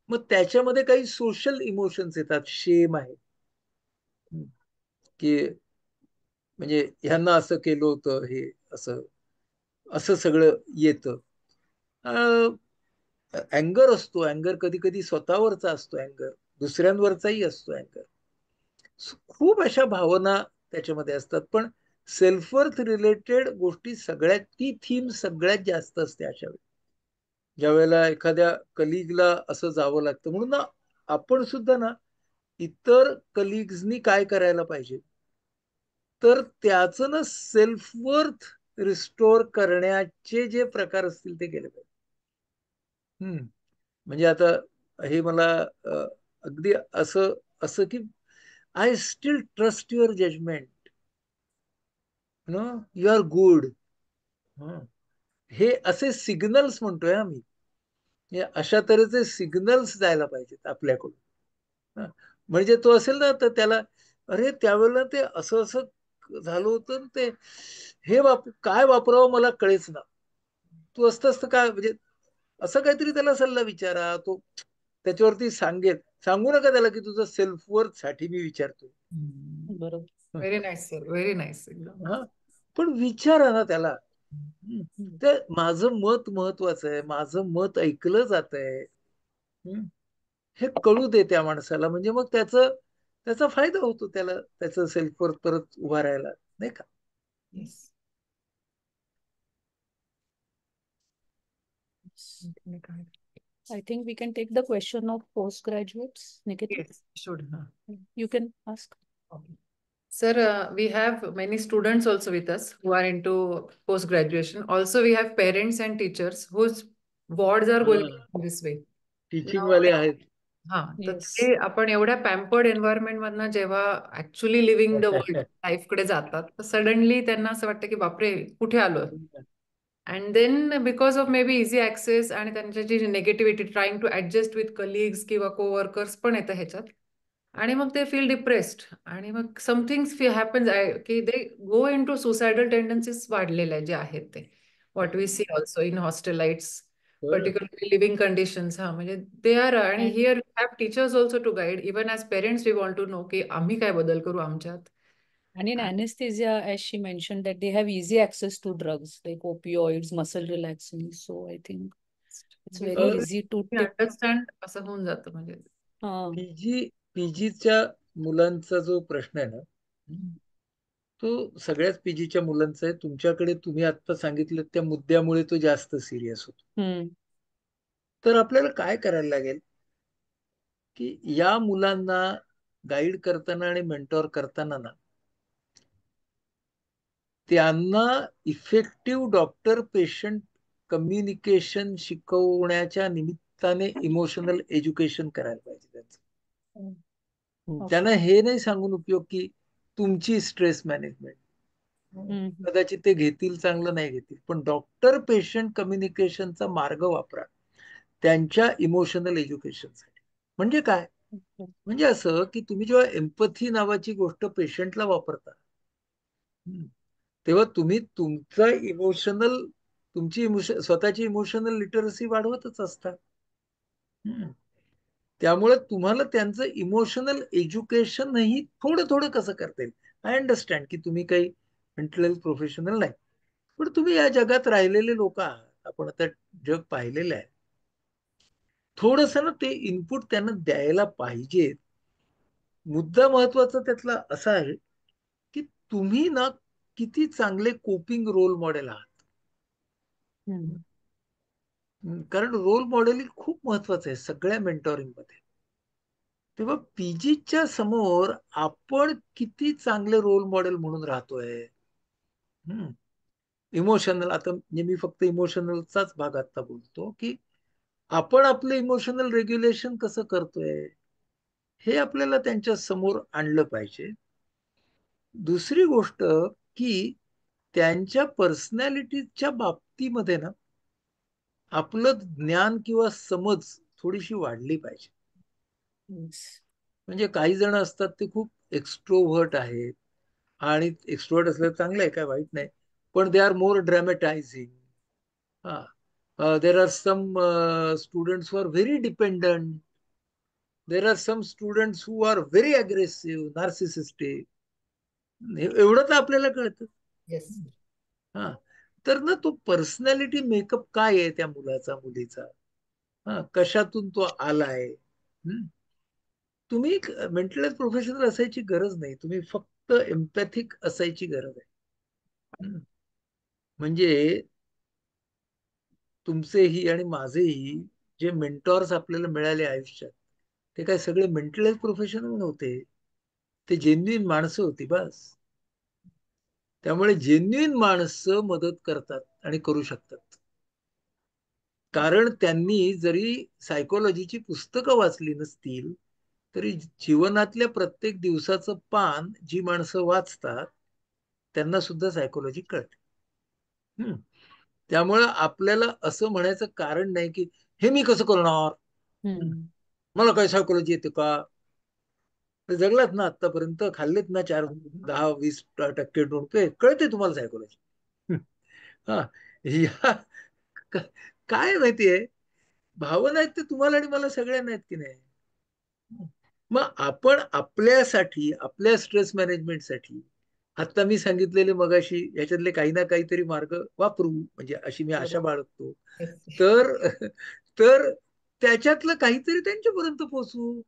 मग त्याच्यामध्ये काही सोशल इमोशन्स येतात. शेम आहे की म्हणजे ह्यांना असं केलं होतं, हे असं असं सगळं येतं. अँगर असतो. अँगर कधी कधी स्वतःवरचा असतो, अँगर दुसऱ्यांवरचाही असतो अँगर. खूप अशा भावना त्याच्यामध्ये असतात. पण सेल्फवर्थ रिलेटेड गोष्टी सगळ्यात, ती थीम सगळ्यात जास्त असते अशा वेळी, ज्या वेळेला एखाद्या कलिगला असं जावं लागतं. म्हणून ना आपण सुद्धा ना इतर कलिग्सनी काय करायला पाहिजे, तर त्याचं ना सेल्फवर्थ रिस्टोर करण्याचे जे प्रकार असतील ते केले पाहिजे. म्हणजे आता हे मला अगदी असं असं की I still trust your judgment, no you are good. हे असे सिग्नल्स म्हणतोय आम्ही. अशा तऱ्हेचे सिग्नल्स जायला पाहिजेत आपल्याकडून. म्हणजे तो असेल ना तर त्याला, अरे त्यावेळेला ते असं असं झालं होतं ते, हे काय वापरावं मला कळेच ना. तू असतं काय, म्हणजे असं काहीतरी त्याला सल्ला विचारा. तो त्याच्यावरती सांगेल. सांगू नका त्याला की तुझं सेल्फ वर्थ साठी मी विचारतो. बरोबर. Very nice sir, very nice. हा, पण विचारा ना त्याला. ते माझं मत महत्वाचं आहे, माझं मत ऐकलं जात आहे, हे कळू दे त्या माणसाला. म्हणजे मग त्याचा फायदा होतो त्याला, त्याचं सेल्फ वर्थ परत उभा राहायला, नाही का? Yes. I think we can take the question of postgraduates. Nikita, Yes, should. you can ask. Okay. Sir, we have many students also with us who are into post-graduation. Also, we have parents and teachers whose wards are going this way. Teaching वाले आहेत. हा, तर Yes. ते आपण एवढ्या pampered environment मधनं जेव्हा actually living the world life कडे जातात, तर सडनली त्यांना असं वाटतं की बापरे कुठे आलोय. And then because of may be easy access आणि त्यांची जी निगेटिव्हिटी, trying to adjust with colleagues किंवा कोवर्कर्स पण येतं ह्याच्यात. आणि मग ते फील डिप्रेस्ड आणि मग समथिंग हॅपन्स की they go in to suicidal tendencies वाढलेल्या जे आहेत ते. What we see also in hostelites, particularly living conditions. हा, म्हणजे they are, आणि here we have teachers also to guide. Even as parents, we want to know की आम्ही काय बदल करू आमच्यात. And in anesthesia, as she mentioned, that they have easy access to drugs like opioids, muscle relaxants. So I think it's very easy to take. Understand असं होऊन जातं. म्हणजे पीजीच्या मुलांचा जो प्रश्न आहे ना, तो सगळ्याच पीजीच्या मुलांचा आहे. तुमच्याकडे तुम्ही आता सांगितलं त्या मुद्द्यामुळे तो जास्त सिरियस होतो. तर आपल्याला काय करायला लागेल की या मुलांना गाईड करताना आणि मेंटॉर करताना ना, त्यांना इफेक्टिव्ह डॉक्टर पेशंट कम्युनिकेशन शिकवण्याच्या निमित्ताने इमोशनल एज्युकेशन करायला पाहिजे त्यांचं. त्यांना हे नाही सांगून उपयोग की तुमची स्ट्रेस मॅनेजमेंट, कदाचित ते घेतील, चांगलं नाही घेतील, पण डॉक्टर पेशंट कम्युनिकेशनचा मार्ग वापरा त्यांच्या इमोशनल एज्युकेशनसाठी. म्हणजे काय? म्हणजे असं की तुम्ही जेव्हा एम्पथी नावाची गोष्ट पेशंटला वापरता, तेव्हा तुम्ही तुमचा तुमची स्वतःची इमोशनल लिटरसी वाढवतच असता. त्यामुळे तुम्हाला त्यांचं इमोशनल एज्युकेशनही थोडं थोडं कसं करता येईल. आय अंडरस्टँड की तुम्ही काही मेंटल हेल्थ प्रोफेशनल नाही, पण तुम्ही या जगात राहिलेले लोक आहात, आपण आता जग पाहिलेलं आहे. थोडस ना ते इनपुट त्यांना द्यायला पाहिजे. मुद्दा महत्वाचा त्यातला असा आहे की तुम्ही ना किती चांगले कोपिंग रोल मॉडेल आहात. कारण रोल मॉडेलिंग खूप महत्वाचं आहे सगळ्या मेंटॉरिंग मध्ये. तेव्हा पीजीच्या समोर आपण किती चांगले रोल मॉडेल म्हणून राहतोय. इमोशनल, आता म्हणजे मी फक्त इमोशनलचाच भाग आता बोलतो की आपण आपलं इमोशनल रेग्युलेशन कसं करतोय हे आपल्याला त्यांच्या समोर आणलं पाहिजे. दुसरी गोष्ट की त्यांच्या पर्सनॅलिटीच्या बाबतीमध्ये ना आपलं ज्ञान किंवा समज थोडीशी वाढली पाहिजे. म्हणजे काही जण असतात ते खूप एक्स्ट्रोव्हर्ट आहेत, आणि एक्स्ट्रोव्हर्ट असलं चांगलं आहे, काय वाईट नाही, पण they are more dramatising. There are some students who are very dependent. There are some students who are very aggressive, narcissistic. एवढं तर आपल्याला कळतं. हा, तर ना तो पर्सनॅलिटी मेकअप काय आहे त्या मुलाचा, मुलीचा, कशातून तो आलाय. तुम्ही मेंटल हेल्थ प्रोफेशनल असायची गरज नाही, तुम्ही फक्त एम्पॅथिक असायची गरज आहे. म्हणजे तुमचेही आणि माझेही जे मेंटॉर्स आपल्याला मिळाले आयुष्यात, ते काय सगळे मेंटल हेल्थ प्रोफेशनल नव्हते, ते जेन्युइन माणसं होती बस. त्यामुळे जेन्युइन माणसं मदत करतात आणि करू शकतात. कारण त्यांनी जरी सायकोलॉजीची पुस्तकं वाचली नसतील तरी जीवनातल्या प्रत्येक दिवसाचं पान जी माणसं वाचतात त्यांना सुद्धा सायकोलॉजी कळते. त्यामुळं आपल्याला असं म्हणायचं कारण नाही की हे मी कसं करणार, मला काय सायकोलॉजी येते का. जगलात ना आतापर्यंत, खाल्लेत ना 4-10-20% डोके, कळते तुम्हाला सायकोलॉजी. हा, या काय माहितीये, भावना आहेत ते तुम्हाला आणि मला सगळ्यांना आहेत की नाही. मग आपण आपल्यासाठी, आपल्या स्ट्रेस मॅनेजमेंटसाठी आता मी सांगितलेले मगाशी याच्यातले काही ना काहीतरी मार्ग वापरू, म्हणजे अशी मी आशा बाळगतो. तर तर त्याच्यातलं काहीतरी त्यांच्यापर्यंत पोहोचू.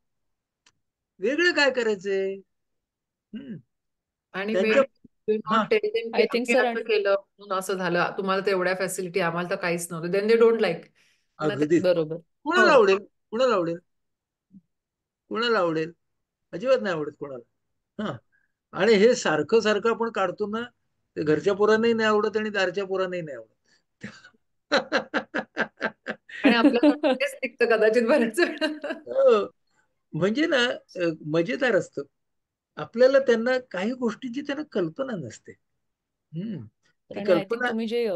वेगळं काय करायचंय. आणि त्यांच्या हा आय थिंक सर, असं केलं म्हणून असं झालं, तुम्हाला तर एवढ्या फॅसिलिटी, आम्हाला तर काहीच नव्हतं, देन दे डोंट लाईक. अगदीच. बरोबर. कुणाला आवडेल, कुणाला आवडेल, कुणाला आवडेल, अजिबात नाही आवडत कोणाला. हा, आणि हे सारखं सारखं आपण काढतो ना, ते घरच्या पोरांनाही नाही आवडत आणि दारच्या पोरांनाही नाही आवडत. आणि आपल्याला तेच निघतं कदाचित बऱ्याच वेळा. म्हणजे ना मजेदार असतं. आपल्याला त्यांना काही गोष्टींची त्यांना कल्पना नसते. ती आणि आय थिंक कल्पना तुम्ही जे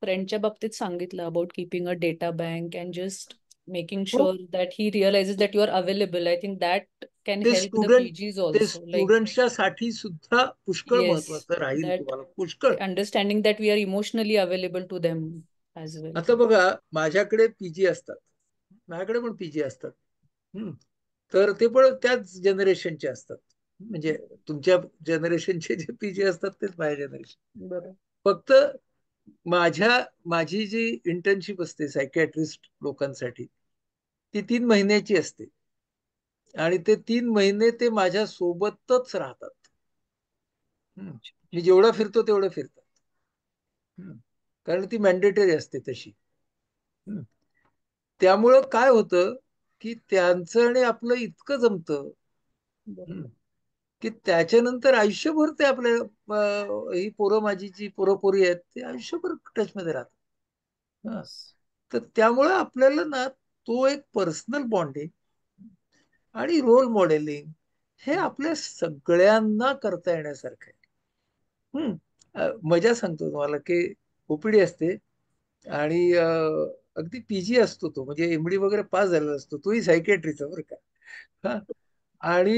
फ्रेंडच्या बाबतीत सांगितलं about keeping a data bank and just making हो, sure that he realises that you are available, I think that can help the PGs ते ऑल्सो, लाईक स्टुडंटच्या साठी सुद्धा पुष्कळ येस, महत्वाचं राहील, दॅट तुम्हाला पुष्कळ. Understanding that we are emotionally available to them as well. आता बघा, माझ्याकडे पीजी असतात, माझ्याकडे पण पीजी असतात. तर ते पण त्याच जनरेशनचे असतात. म्हणजे तुमच्या जनरेशनचे जे पीजी असतात तेच माझ्या जनरेशन. बरोबर. फक्त माझी जी इंटर्नशिप असते सायकॅट्रिस्ट लोकांसाठी, ती 3 महिन्याची असते, आणि ते 3 महिने ते माझ्या सोबतच राहतात. मी जेवढा फिरतो तेवढं फिरतात. कारण ती मॅन्डेटरी असते तशी. त्यामुळं काय होतं की त्यांचं आणि आपलं इतकं जमतं की त्याच्यानंतर आयुष्यभर ते आपल्या ही पोरं माझी जी पोरं पोरी आहेत ते आयुष्यभर टचमध्ये राहतात. तर त्यामुळे आपल्याला ना तो एक पर्सनल बॉन्डिंग आणि रोल मॉडेलिंग हे आपल्या सगळ्यांना करता येण्यासारखं आहे. मजा सांगतो तुम्हाला की ओपीडी असते आणि अगदी पीजी असतो तो, म्हणजे एमडी वगैरे पास झालेला असतो, तोही सायकॅट्रीचा बरं का. हा. आणि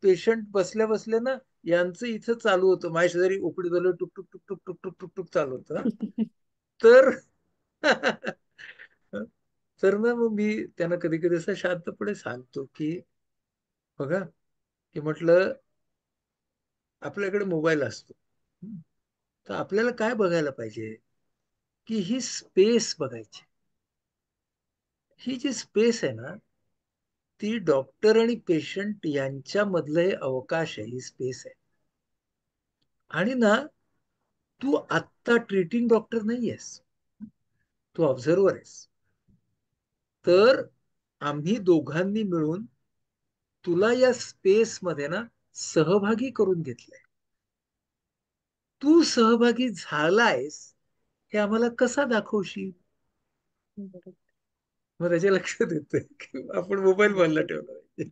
पेशंट बसल्या बसल्या ना यांचं इथं चालू होतं, माझ्या शेजारी ओपीडी झालं, टुक टुक टुक टुक टुक टुक टुक टुक चालू होतं. तर तर ना मग मी त्यांना कधी कधी असं शांतपणे सांगतो की बघा, की म्हटलं आपल्याकडे मोबाईल असतो, तर आपल्याला काय बघायला पाहिजे की ही स्पेस बघायची. ही जी स्पेस आहे ना ती डॉक्टर आणि पेशंट यांच्यामधलं हे अवकाश आहे, ही स्पेस आहे. आणि ना तू आत्ता ट्रीटिंग डॉक्टर नाही आहेस, तू ऑब्झर्वर आहेस. तर आम्ही दोघांनी मिळून तुला या स्पेस मध्ये ना सहभागी करून घेतलंय. तू सहभागी झालायस हे आम्हाला कसा दाखवशील? मग त्याच्या लक्षात येतं की आपण मोबाईल बंद ठेवला पाहिजे.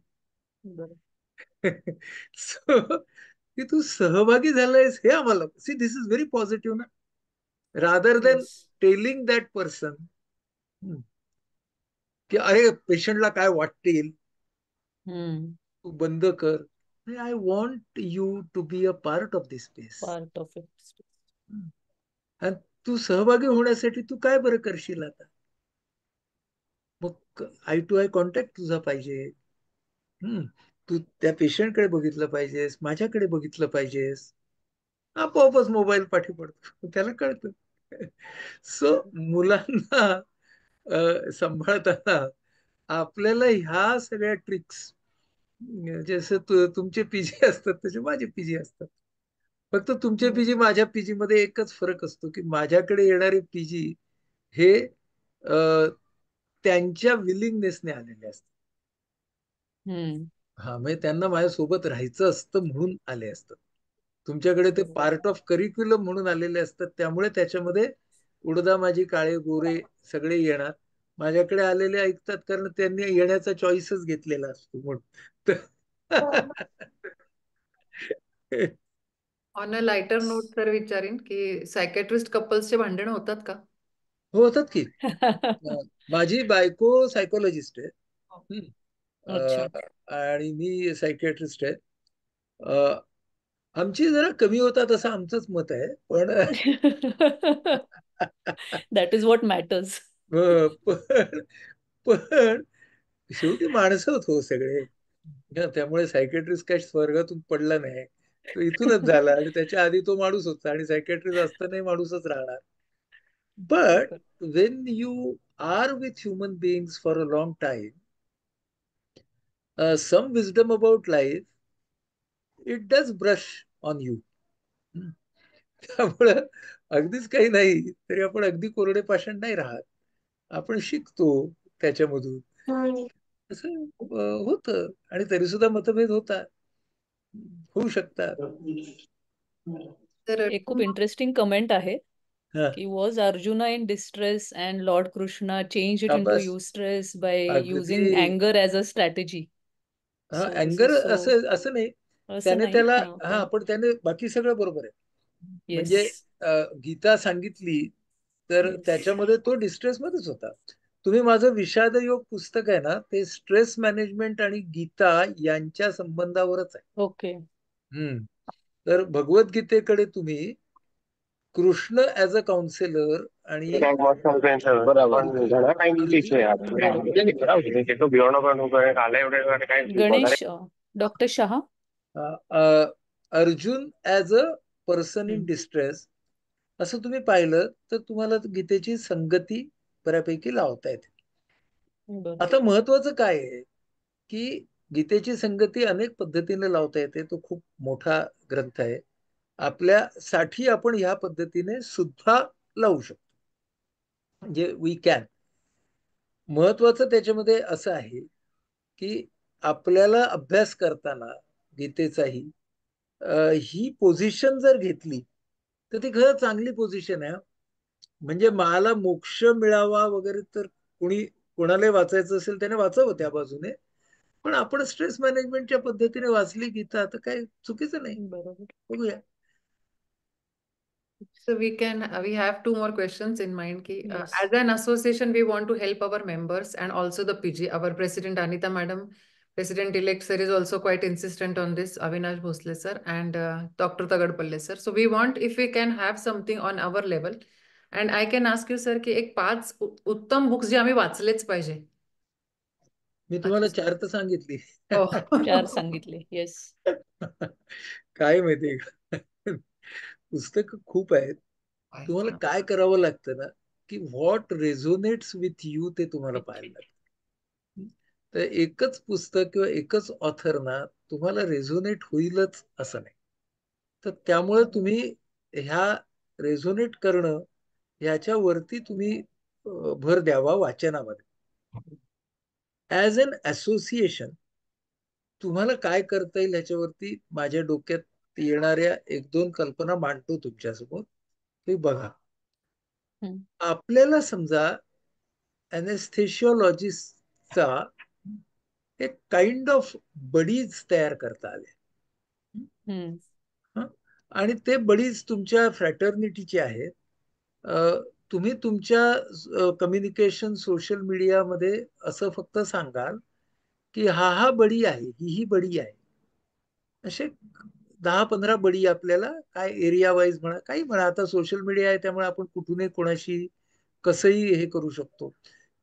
So, की तू सहभागी झालायस हे आम्हाला see, this is very positive ना, rather than telling that person की अरे पेशंटला काय वाटतील, तू बंद कर. I want you to be a part of this space. Part of it. आणि तू सहभागी होण्यासाठी तू काय बरं करशील आता? मग आय टू आय कॉन्टॅक्ट तुझा पाहिजे. तू त्या पेशंटकडे बघितलं पाहिजेस, माझ्याकडे बघितलं पाहिजेस. आपोआपच मोबाईल पाठी पडतो, त्याला कळतं. सो मुलांना सांभाळताना आपल्याला ह्या सगळ्या ट्रिक्स, जसं तुमचे पीजी असतात तसे माझे पीजी असतात. फक्त तुमचे पीजी माझ्या पीजी मध्ये एकच फरक असतो की माझ्याकडे येणारे पीजी हे त्यांच्या विलिंगनेसने आलेले असतात. हा, म्हणजे त्यांना माझ्यासोबत राहायचं असतं म्हणून आले असतात. तुमच्याकडे ते पार्ट ऑफ करिक्युलम म्हणून आलेले असतात, त्यामुळे त्याच्यामध्ये उडदा माझी काळे गोरे सगळे येणार. माझ्याकडे आलेले ऐकतात कारण त्यांनी येण्याचा चॉईसच घेतलेला असतो म्हणून. ऑन अ लाइटर नोट तर विचारीन की सायकॅट्रिस्ट कपल्सचे भांडण होतात का? होतात की. माझी बायको सायकोलॉजिस्ट आहे. अच्छा. आणि मी सायकियाट्रिस्ट आहे. आमची जरा कमी होतात असं आमचंच मत आहे, पण दॅट इज व्हॉट मॅटर्स. पण पण शेवटी माणसं होतो सगळे. त्यामुळे सायकियाट्रिस्ट काय स्वर्गातून पडला नाही, तो इथूनच झाला आणि त्याच्या आधी तो माणूस होता आणि सायकियाट्रिस्ट असतानाही माणूसच राहणार. But when you are with human beings for a long time, some wisdom about life, it does brush on you. त्यामुळं अगदीच काही नाही तरी आपण अगदी कोरडे पाषाण नाही राहत, आपण शिकतो त्याच्यामधून. असं होतं. आणि तरी सुद्धा मतभेद होतात, होऊ शकतात. तर एक खूप इंटरेस्टिंग कमेंट आहे हा, की was Arjuna in distress and Lord Krishna change it into बस युस्ट्रेस बाय अगदी. युझिंग अँगर ॲज अ स्ट्रॅटेजी. हा, सो दिस अँगर इज सो. असं असं नाही. असं त्याने नाही, त्याला, हा, हा, पण पण त्याने बाकी सगळं बरोबर आहे. येस. म्हणजे गीता सांगितली तर येस. त्याच्यामध्ये तो डिस्ट्रेस मध्येच होता. तुम्ही माझं विषाद योग पुस्तक आहे ना, ते स्ट्रेस मॅनेजमेंट आणि गीता यांच्या संबंधावरच आहे. ओके. तर भगवद्गीतेकडे तुम्ही कृष्ण ॲज अ काउन्सिलर आणि Ganesh, doctor Shah. Arjun as a person in distress, असं तुम्ही पाहिलं तर तुम्हाला गीतेची संगती बऱ्यापैकी लावता येते. आता महत्वाचं काय आहे की गीतेची संगती अनेक पद्धतीने लावता येते, तो खूप मोठा ग्रंथ आहे. आपल्यासाठी आपण ह्या पद्धतीने सुद्धा लावू शकतो. म्हणजे वी कॅन. महत्वाचं त्याच्यामध्ये असं आहे की आपल्याला अभ्यास करताना गीतेचाही ही पोझिशन जर घेतली तर ती खरं चांगली पोझिशन आहे. म्हणजे मला मोक्ष मिळावा वगैरे तर कोणाला वाचायचं असेल त्याने वाचावं त्या बाजूने, पण आपण स्ट्रेस मॅनेजमेंटच्या पद्धतीने वाचली गीता तर काही चुकीचं नाही. बरोबर. बघूया. So we have two more questions in mind. Yes. As an association, we want to help our members and also the PG. Our President Anita Madam, President-elect sir is also quite insistent on this, Avinash Bhosle sir and Dr. Tagadpalle sir. So we want if we can have something on our level. And I can ask you sir की एक 5 उत्तम books जे आम्ही वाचलेच पाहिजे. मी तुम्हाला 4 तर सांगितली. हो. 4 सांगितले. येस. काय माहितीये का, पुस्तक खूप आहेत. तुम्हाला काय करावं लागतं ना की व्हॉट रेझोनेट्स विथ यू ते तुम्हाला पाहायला लागतं. तर एकच पुस्तक किंवा एकच ऑथर ना तुम्हाला रेझोनेट होईलच असं नाही. तर त्यामुळे तुम्ही ह्या रेझोनेट करणं ह्याच्यावरती तुम्ही भर द्यावा वाचनामध्ये. ऍज अन असोसिएशन तुम्हाला काय करता येईल ह्याच्यावरती माझ्या डोक्यात येणाऱ्या 1-2 कल्पना मांडतो तुमच्यासमोर. ते बघा. आपल्याला समजा अनेस्थेशिओलॉजिस्टचा एक काइंड ऑफ बडीज तयार करता आले. आणि ते बडीज तुमच्या फ्रॅटर्निटीचे आहेत. तुम्ही तुमच्या कम्युनिकेशन सोशल मीडियामध्ये असं फक्त सांगाल की हा बडी आहे, ही बडी आहे. असे 10-15 बडी आपल्याला काय एरिया वाईज म्हणा काही म्हणा. आता सोशल मीडिया आहे त्यामुळे आपण कुठूनही कोणाशी कसंही हे करू शकतो.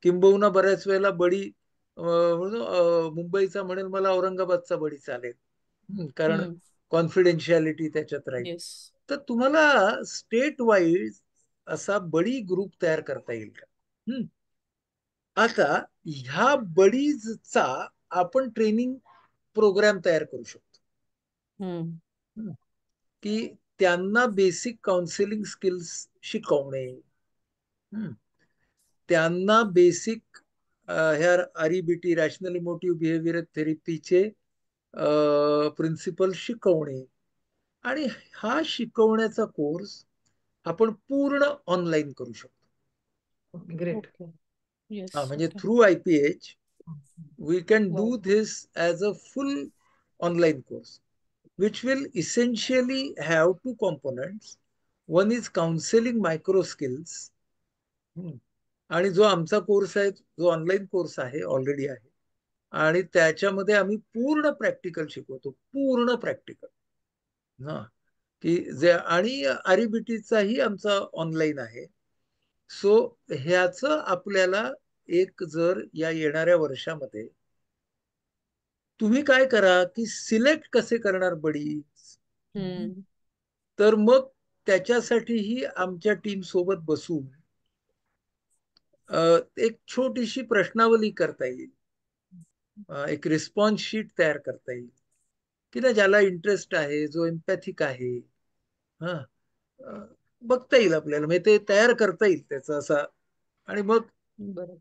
किंबहुना बऱ्याच वेळेला बडी मुंबईचा म्हणेल मला औरंगाबादचा बडी चालेल, कारण कॉन्फिडेन्शियालिटी त्याच्यात राहील. येस. तर तुम्हाला स्टेट वाईज असा बडी ग्रुप तयार करता येईल का? आता ह्या बडीजचा आपण ट्रेनिंग प्रोग्राम तयार करू शकतो. की त्यांना बेसिक काउन्सिलिंग स्किल्स शिकवणे, त्यांना बेसिक ह्या REBT रॅशनल इमोटिव्ह बिहेवियर थेरपीचे प्रिन्सिपल शिकवणे. आणि हा शिकवण्याचा कोर्स आपण पूर्ण ऑनलाईन करू शकतो. ग्रेट. येस. म्हणजे through IPH we can do this as a full online course which will essentially have 2 components. One is counseling micro skills, आणि जो आमचा कोर्स आहे जो ऑनलाईन कोर्स आहे ऑलरेडी आहे आणि त्याच्यामध्ये आम्ही पूर्ण प्रॅक्टिकल शिकवतो. पूर्ण प्रॅक्टिकल की जे आणि REBTचाही आमचा ऑनलाईन आहे. सो ह्याच आपल्याला एक जर या येणाऱ्या वर्षामध्ये तुम्ही काय करा की सिलेक्ट कसे करणार बडी, तर मग त्याच्यासाठीही आमच्या टीम सोबत बसून एक छोटीशी प्रश्नावली करता येईल, एक रिस्पॉन्स शीट तयार करता येईल की ना ज्याला इंटरेस्ट आहे जो एम्पॅथिक आहे बघता येईल आपल्याला, म्हणजे ते तयार करता येईल त्याचा असा. आणि मग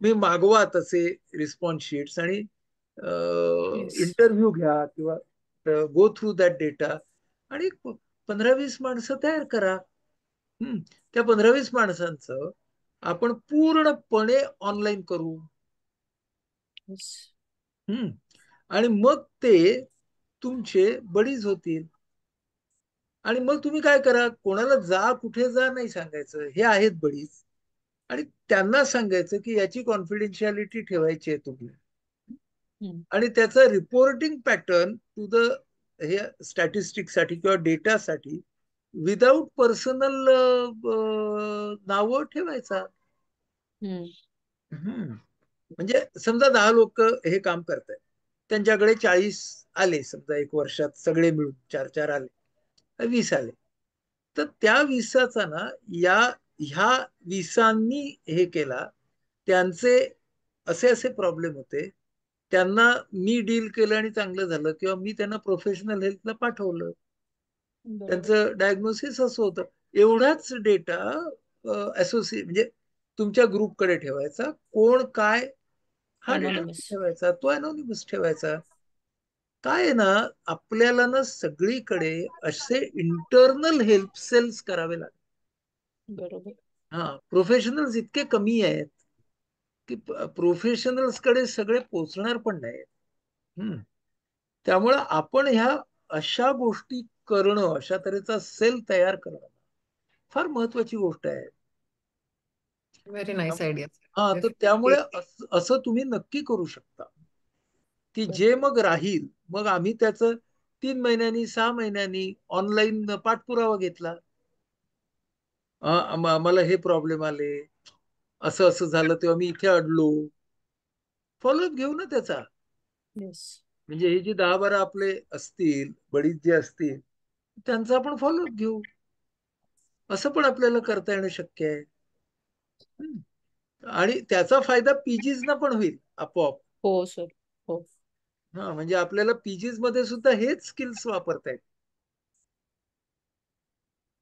मी मागवा तसे रिस्पॉन्स शीट्स आणि इंटरव्ह्यू घ्या किंवा गो थ्रू दॅट डेटा आणि 15-20 माणसं तयार करा. त्या 15-20 माणसांचं आपण पूर्णपणे ऑनलाईन करू. आणि मग ते तुमचे बडीज होतील. आणि मग तुम्ही काय करा, कोणाला जा कुठे जा नाही सांगायचं, हे आहेत बडीज, आणि त्यांना सांगायचं की याची कॉन्फिडेन्शियालिटी ठेवायची आहे तुम्ही. आणि त्याचा रिपोर्टिंग पॅटर्न टू द हे स्टॅटिस्टिक्ससाठी किंवा डेटासाठी विदाउट पर्सनल नावं ठेवायचा. म्हणजे समजा 10 लोक हे काम करतायत, त्यांच्याकडे 40 आले समजा एक वर्षात सगळे मिळून 4-4 आले, 20 आले, तर त्या 20चा ना ह्या 20नी हे केला, त्यांचे असे असे प्रॉब्लेम होते, त्यांना मी डील केलं आणि चांगलं झालं, किंवा मी त्यांना प्रोफेशनल हेल्थला पाठवलं. बरोबर. त्यांचं डायग्नोसिस असं होतं. एवढाच डेटा असोसिएट म्हणजे तुमच्या ग्रुपकडे ठेवायचा. कोण काय हा डेटा Anonymous. ठेवायचा, तो अनोनिमस ठेवायचा. काय आहे ना, आपल्याला ना सगळीकडे असे इंटरनल हेल्प सेल्स करावे लागतात. बरोबर. हा, प्रोफेशनल्स इतके कमी आहेत की प्रोफेशनल्स कडे सगळे पोचणार पण नाही. त्यामुळे आपण ह्या अशा गोष्टी करणं, अशा तऱ्हेचा सेल तयार करणं फार महत्वाची गोष्ट आहे. Very nice idea. हा, तर त्यामुळे असं तुम्ही नक्की करू शकता की जे मग राहील, मग आम्ही त्याचं 3 महिन्यांनी 6 महिन्यांनी ऑनलाईन पाठपुरावा घेतला. मला हे प्रॉब्लेम आले, असं असं झालं, तेव्हा मी इथे अडलो. फॉलोअप घेऊ ना त्याचा. येस. म्हणजे हे जे 10-12 आपले असतील, बडीच जे असतील, त्यांचा आपण फॉलोअप घेऊ. असं पण आपल्याला करता येणं शक्य आहे. आणि त्याचा फायदा पीजीज ना पण होईल आपोआप. हो सर. हो. हा, म्हणजे आपल्याला पीजीज मध्ये सुद्धा हेच स्किल्स वापरतायत.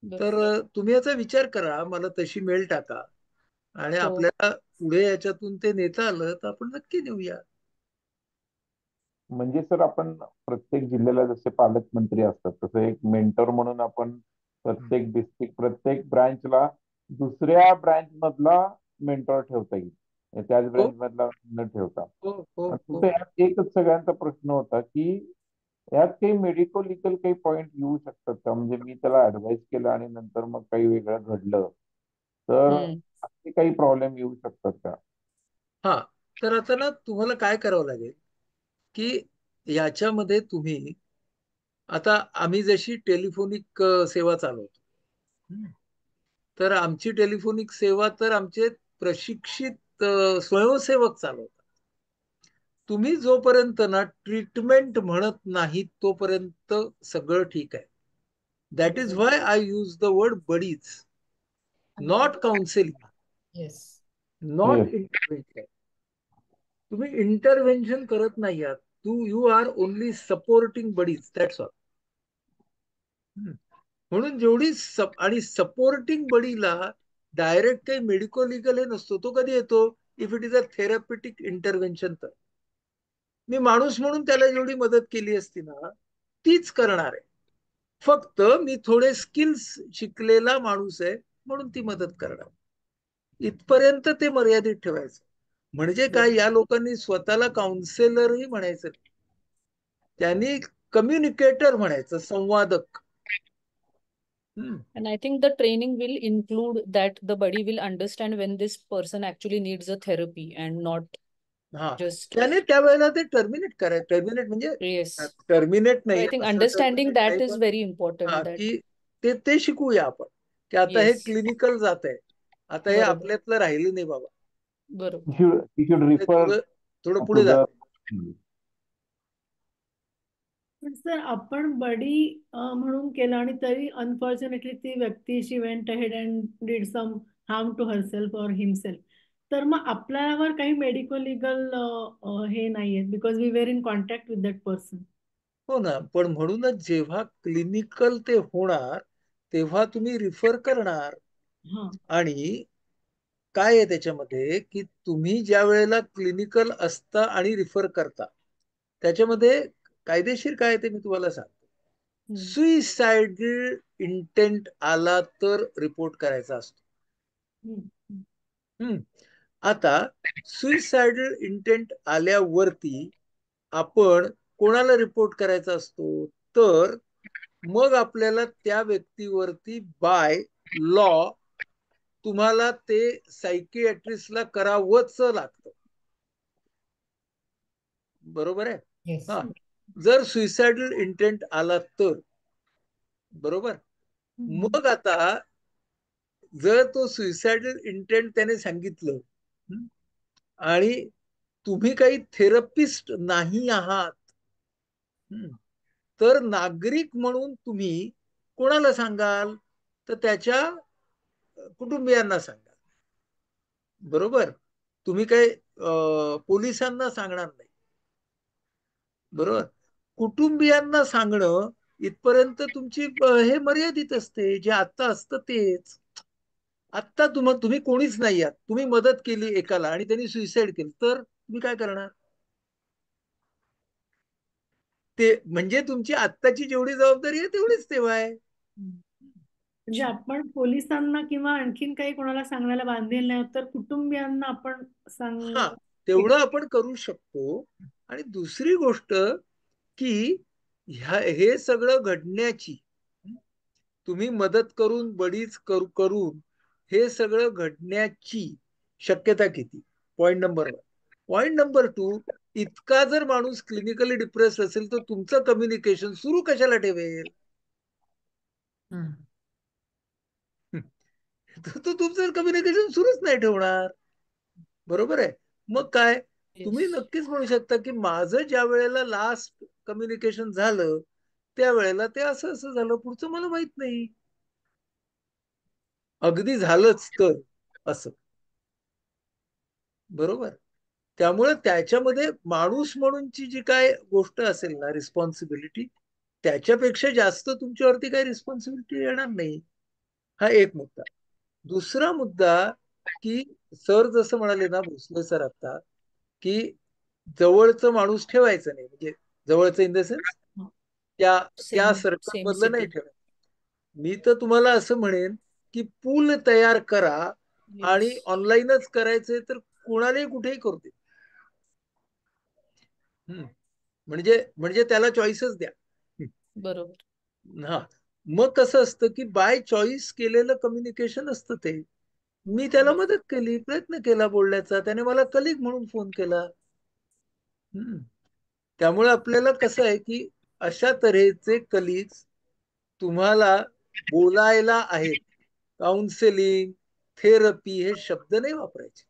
तर बरोबर. तुम्ही याचा विचार करा, मला तशी मेल टाका आणि हो. आपल्याला पुढे याच्यातून ते नेता आलं तर आपण नक्की नेऊया. म्हणजे सर आपण प्रत्येक जिल्ह्याला जसे पालकमंत्री असतात तसं एक मेंटर म्हणून आपण प्रत्येक डिस्ट्रिक्ट प्रत्येक ब्रांचला दुसऱ्या ब्रांच मधला मेंटॉर ठेवता येईल, त्याच हो ब्रांच मधला न ठेवता. हो हो आणि हो. फक्त यात एकच सगळ्यांचा प्रश्न होता की यात काही मेडिको लिगल काही पॉईंट येऊ शकतात का? म्हणजे मी त्याला ऍडवाइस केलं आणि नंतर मग काही वेगळं घडलं तर असे काही प्रॉब्लेम येऊ शकतात का? हा, तर आता ना तुम्हाला काय करावं लागेल की याच्यामध्ये तुम्ही, आता आम्ही जशी टेलिफोनिक सेवा चालवतो, तर आमची टेलिफोनिक सेवा तर आमचे प्रशिक्षित स्वयंसेवक चालवतात. तुम्ही जोपर्यंत ना ट्रीटमेंट म्हणत नाही तोपर्यंत सगळं ठीक आहे. That is why I use the word buddies, not counselling, yes. Not Yes. Intervention. तुम्ही इंटरव्हेन्शन करत नाही आहात. You are only supporting buddies, that's all. म्हणून जेवढी आणि सपोर्टिंग बडीला डायरेक्ट काही मेडिको लिगल हे नसतो. तो कधी येतो? If it is a therapeutic intervention. तर मी माणूस म्हणून त्याला जेवढी मदत केली असती ना, तीच करणार आहे. फक्त मी थोडे स्किल्स शिकलेला माणूस आहे म्हणून ती मदत करणार. इथपर्यंत ते मर्यादित ठेवायचं. म्हणजे काय, या लोकांनी स्वतःला काउन्सिलरही म्हणायचं, त्यांनी कम्युनिकेटर म्हणायचं, संवादक. And I think the training will include that the buddy will understand when this person actually needs a therapy and not हा, just. त्याने त्यावेळेला ते टर्मिनेट करायचं. टर्मिनेट म्हणजे Yes. टर्मिनेट So नाही, I think असं understanding टर्मिनेट नाही, that is पण very हा, important. That. की ते ते शिकूया आपण की आता हे Yes. क्लिनिकल जात आहे, आता हे बरोबर. आपल्यातलं राहिलं नाही बाबा, बरोबर. You should हे refer थोडं थोडं to पुढे the. जात. पण सर आपण बडी म्हणून केलं आणि तरी अनफॉर्च्युनेटली ती व्यक्ती she went ahead and did some harm to herself और हिमसेल्फ. तर मग आपल्यावर काही मेडिको लिगल हे नाहीये because we were in contact with that person. हो ना, पण म्हणूनच जेव्हा क्लिनिकल ते होणार तेव्हा तुम्ही रिफर करणार. हा. आणि काय आहे त्याच्यामध्ये की तुम्ही ज्या वेळेला क्लिनिकल असता आणि रिफर करता, त्याच्यामध्ये कायदेशीर काय ते मी तुम्हाला सांगतो. सुइसाइडल इंटेंट आला तर रिपोर्ट करायचा असतो. आता सुइसाइडल इंटेंट आल्यावरती आपण कोणाला रिपोर्ट करायचा असतो? तर मग आपल्याला त्या व्यक्तीवरती बाय लॉ तुम्हाला ते सायकियाट्रिस्टला करावंच लागतं. बरोबर आहे? येस. हा, जर सुइसाइडल इंटेंट आला तर. बरोबर. मग आता जर तो सुइसाइडल इंटेंट त्याने सांगितलं आणि तुम्ही काही थेरपिस्ट नाही आहात, तर नागरिक म्हणून तुम्ही कोणाला सांगाल? तर त्याच्या कुटुंबियांना सांगाल. बरोबर. तुम्ही काही पोलिसांना सांगणार नाही. बरोबर. कुटुंबियांना सांगणं इथपर्यंत तुमची हे मर्यादित असते. जे आता असतं तेच. आत्ता तुम्ही कोणीच नाही आहात, तुम्ही मदत केली एकाला आणि त्यांनी सुसाईड केलं, तर तुम्ही काय करणार? ते म्हणजे तुमची आत्ताची जेवढी जबाबदारी आहे तेवढीच तेव्हा आहे. म्हणजे आपण पोलिसांना किंवा आणखीन काही कोणाला सांगण्याला बांधील नाही आहोत, तर कुटुंबियांना आपण हा, तेवढं आपण करू शकतो. आणि दुसरी गोष्ट की हे सगळं घडण्याची, तुम्ही मदत करून बडीच करून हे सगळं घडण्याची शक्यता किती? Point number 1. पॉइंट नंबर 2, इतका जर माणूस क्लिनिकली डिप्रेस असेल तर तुमचं कम्युनिकेशन सुरू कशाला ठेवेल? तो तुमचं कम्युनिकेशन सुरूच नाही ठेवणार. बरोबर आहे. मग काय, तुम्ही Yes. नक्कीच म्हणू शकता की माझं ज्या वेळेला लास्ट कम्युनिकेशन झालं त्यावेळेला ते असं असं झालं, पुढचं मला माहित नाही. अगदी झालंच तर असं. बरोबर. त्यामुळे त्याच्यामध्ये माणूस म्हणूनची जी काय गोष्ट असेल ना, रिस्पॉन्सिबिलिटी, त्याच्यापेक्षा जास्त तुमच्यावरती काही रिस्पॉन्सिबिलिटी येणार नाही. हा एक मुद्दा. दुसरा मुद्दा की सर जसं म्हणाले ना, भोसले सर आता, की जवळचं माणूस ठेवायचं नाही, म्हणजे जवळचं इन द सेन्स त्या त्या सर्कल Same मधलं नाही city. ठेवायचं. मी तर तुम्हाला असं म्हणेन की पूल तयार करा आणि Yes. ऑनलाईनच करायचंय तर कोणालाही कुठेही करू दे. म्हणजे म्हणजे त्याला चॉईसच द्या. बरोबर. हा, मग कसं असतं की बाय चॉईस केलेलं कम्युनिकेशन असतं ते. मी त्याला बरोबर. मदत केली, प्रयत्न केला बोलण्याचा, त्याने मला कलिग म्हणून फोन केला. त्यामुळे आपल्याला कसं आहे की अशा तऱ्हेचे कलिग्स तुम्हाला बोलायला आहेत. काउन्सिलिंग, थेरपी हे शब्द नाही वापरायचे.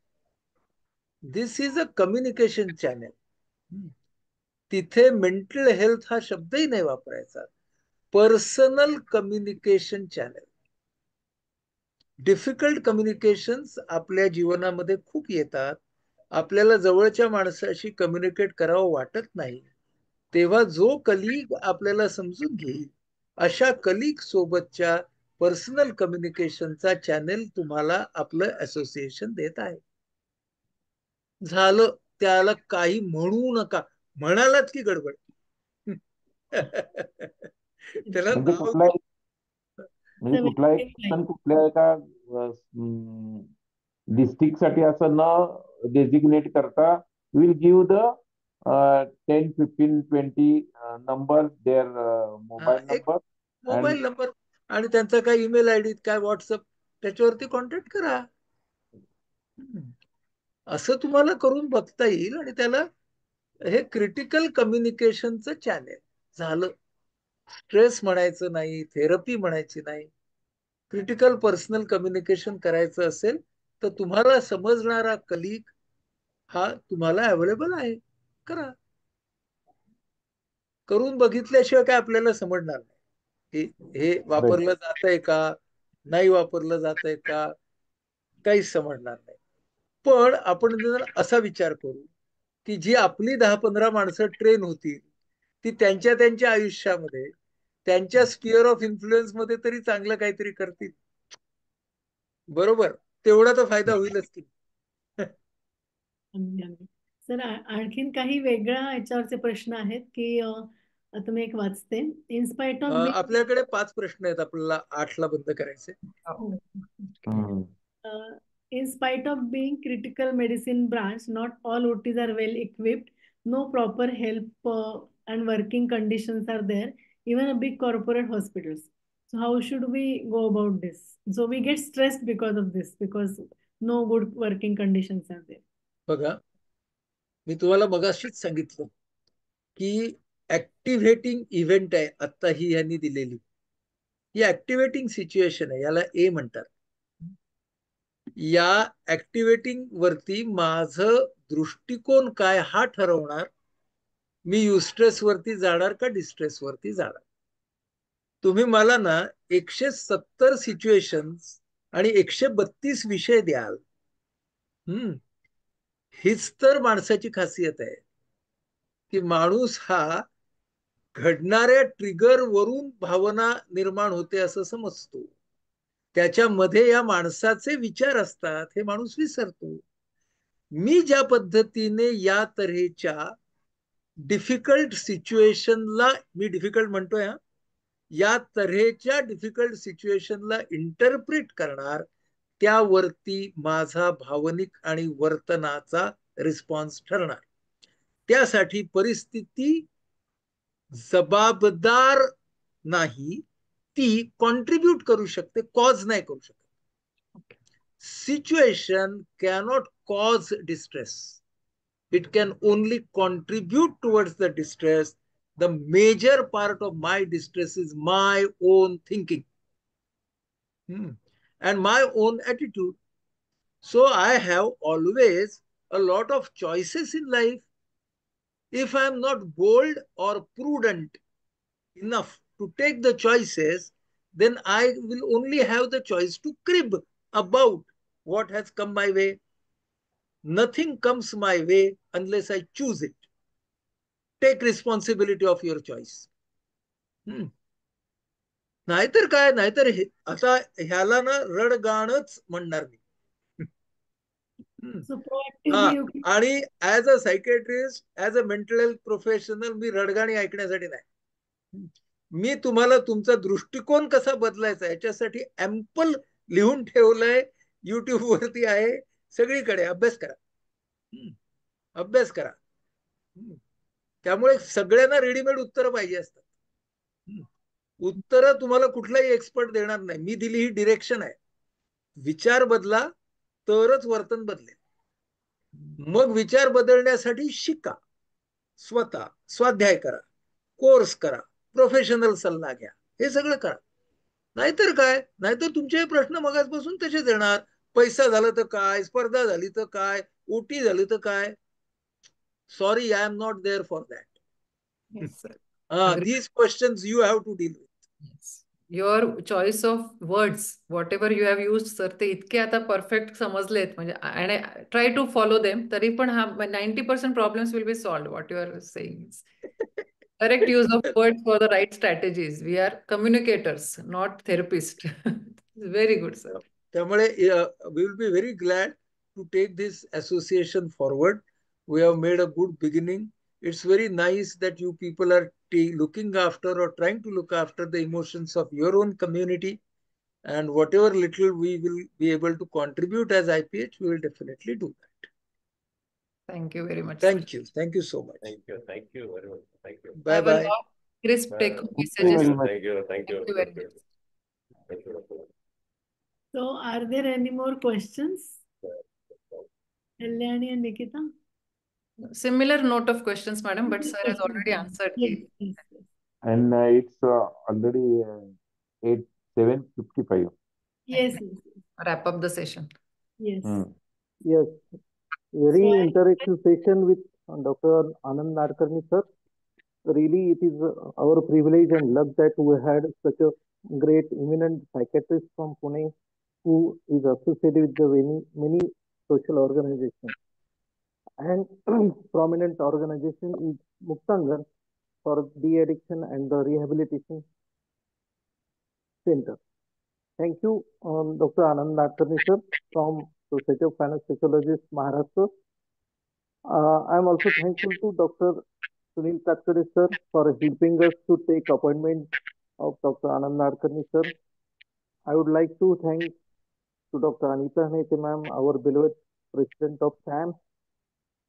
दिस इज अ कम्युनिकेशन चॅनल. तिथे मेंटल हेल्थ हा शब्दही नाही वापरायचा. Personal communication channel. Difficult communications आपल्या जीवनामध्ये खूप येतात. आपल्याला जवळच्या माणसाशी कम्युनिकेट करावं वाटत नाही, तेव्हा जो कलिग आपल्याला समजून घेईल अशा कलिग सोबतच्या पर्सनल कम्युनिकेशनचा चॅनेल तुम्हाला आपलं असोसिएशन देत आहे. झालं, त्याला काही म्हणू नका. म्हणालात की गडबड. त्याला म्हणजे नाव कुठलाही म्हणजे कुठलाही नाही. person कुठल्या एका डिस्ट्रिक्ट साठी असं न डेजिग्नेट करता will give the 10, 15, 20 number their mobile एक नंबर अँड मोबाईल नंबर आणि त्यांचा काय ईमेल आयडी, काय व्हॉट्सअप, त्याच्यावरती कॉन्टॅक्ट करा. असं तुम्हाला करून बघता येईल. आणि त्याला हे क्रिटिकल कम्युनिकेशनचं चॅनेल झालं. स्ट्रेस म्हणायचं नाही, थेरपी म्हणायची नाही. क्रिटिकल पर्सनल कम्युनिकेशन करायचं असेल तर तुम्हाला समजणारा कलिग हा तुम्हाला अवेलेबल आहे, करा. करून बघितल्याशिवाय काय आपल्याला समजणार नाही हे वापरलं जातंय का, नाही वापरलं जातंय का, काहीच समजणार नाही. पण आपण जर असा विचार करू की जी आपली 10-15 माणसं ट्रेन होतील ती त्यांच्या त्यांच्या आयुष्यामध्ये त्यांच्या स्पिअर ऑफ इन्फ्लुएन्स मध्ये तरी चांगलं काहीतरी करतील. बरोबर, तेवढा तर फायदा होईलच की. सर, आणखीन काही वेगळ्या याच्यावरचे प्रश्न आहेत की आता मी एक वाचते. इन्स्पाइट ऑफ बिंग आपल्याकडे 5 प्रश्न आहेत, आपल्याला 8ला बंद करायचे. in spite of being critical medicine branch, not all OTs are well equipped. No proper help and working conditions are there, even a big corporate hospitals. So how should we go about this? So we get stressed because of this, because no good working conditions are there. बघा, मी तुम्हाला मगाशीच सांगितलं की activating event आहे आता ही यांनी दिलेली. ही activating situation आहे, याला ए म्हणतात. या ऍक्टिव्हेटिंग वरती माझं दृष्टिकोन काय हा ठरवणार मी युस्ट्रेस वरती जाणार का डिस्ट्रेस वरती जाणार. तुम्ही मला ना 170 सिच्युएशन आणि 132 विषय द्याल. हीच तर माणसाची खासियत आहे की माणूस हा घडणाऱ्या ट्रिगर वरून भावना निर्माण होते असं समजतो. त्याच्यामध्ये या माणसाचे विचार असतात हे माणूस विसरतो. मी ज्या पद्धतीने या तऱ्हेच्या डिफिकल्ट सिच्युएशनला, मी डिफिकल्ट म्हणतोय हा, या तऱ्हेच्या डिफिकल्ट सिच्युएशनला इंटरप्रिट करणार, त्यावरती माझा भावनिक आणि वर्तनाचा रिस्पॉन्स ठरणार. त्यासाठी परिस्थिती जबाबदार नाही, ती कॉन्ट्रीब्यूट करू शकते, कॉज नाही करू शकत. Situation cannot cause distress, it can only contribute towards the distress. The major part of my distress is my own thinking and my own attitude. So I have always a lot of choices in life. If I am not bold or prudent enough to take the choices, then I will only have the choice to crib about what has come my way. Nothing comes my way unless I choose it. Take responsibility of your choice. नाहीतर काय, नाहीतर आता ह्याला ना रडगाणच म्हणणार मी. So proactively you can... आणि as a psychiatrist, as a mental health professional, मी रडगाणी ऐकण्यासाठी नाही. मी तुम्हाला तुमचा दृष्टिकोन कसा बदलायचा याच्यासाठी ऍम्पल लिहून ठेवलंय, युट्यूब वरती आहे, सगळीकडे. अभ्यास करा, अभ्यास करा. त्यामुळे सगळ्यांना रेडीमेड उत्तरं पाहिजे असतात. उत्तरं तुम्हाला कुठलाही एक्सपर्ट देणार नाही. मी दिली ही डिरेक्शन आहे. विचार बदला तरच वर्तन बदलेल. मग विचार बदलण्यासाठी शिका, स्वतः स्वाध्याय करा, कोर्स करा, प्रोफेशनल सल्ला घ्या, हे सगळं करा. नाहीतर काय, नाहीतर तुमचे प्रश्न मगाचपासून तसेच येणार. पैसा झालं तर काय, स्पर्धा झाली तर काय, ओटी झाली तर काय. Sorry, I am not there for that. Yes, sir. These questions you have to deal with. Yes. Your choice of words, whatever you have used, sir, ते इतके आता परफेक्ट समजलेत म्हणजे, आणि ट्राय टू फॉलो देम. तरी पण हा 90% problems will be solved. What you are saying, correct use of words for the right strategies. We are communicators, not therapist. Very good, sir. त्यामुळे we will be very glad to take this association forward. We have made a good beginning. It's very nice that you people are looking after or trying to look after the emotions of your own community. And whatever little we will be able to contribute as IPH, we will definitely do that. Thank you very much. Thank you. Thank you so much. Thank you very much. Thank you. Bye bye. Crisp take Thank you messages. very much. Thank you. Thank you. Thank you very much. Thank you. So are there any more questions? Kalyani and Nikita? Similar note of questions, madam, but sir has already answered. Yes, yes, yes. And it's already 7:55. Yes, yes, yes. Wrap up the session. Yes. Yes, very So interactive session with Dr. Anand Nadkarni, sir. Really, it is our privilege and luck that we had such a great eminent psychiatrist from Pune who is associated with the many social organizations. And prominent organization is Muktangan for de-addiction and the rehabilitation center. Thank you, Dr. Anand Nadkarni, sir, from Society of Finance Psychologists, Maharashtra. I am also thankful to Dr. Sunil Katkade, sir, for helping us to take appointment of Dr. Anand Nadkarni, sir. I would like to thank to Dr. Anita Hanete, ma'am, our beloved president of SAM,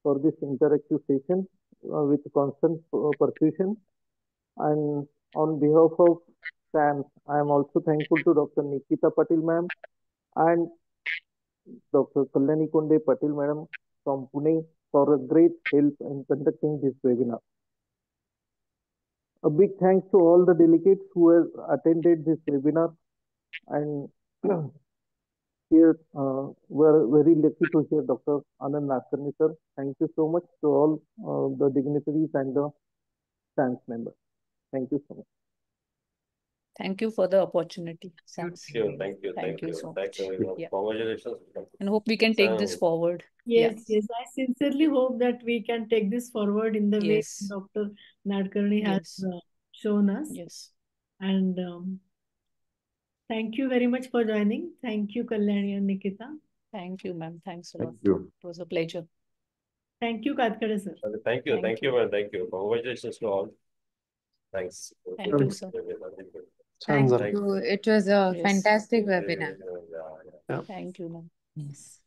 for this interactive session with constant perfusion. And on behalf of SAM, I am also thankful to Dr. Nikita Patil, ma'am, and Dr. Kalyani Konde Patil, madam, from Pune, for a great help in conducting this webinar. A big thanks to all the delegates who have attended this webinar, and here we're very lucky to hear Dr. Anand Nadkarni, sir. Thank you so much to all the dignitaries and the SAMS members. Thank you so much. Thank you for the opportunity. Thanks. Thank you. Thank you. Thank you so Thank you much. very much. Yeah. Congratulations. And hope we can take this Sam. forward. yes, Yeah. yes, I sincerely hope that we can take this forward in the way Yes. Dr. Nadkarni has Yes. shown us. Yes. And thank you very much for joining. Thank you, Kalyani and Nikita. Thank you, ma'am. Thanks a lot. Thank you. It was a pleasure. Thank you, Katkade sir. Thank you, Thank man. Thank you. Congratulations to all. Thanks. Thank you, sir. छान झालं. Thank you. It was a Yes. fantastic webinar. Thank you, ma'am. Yes.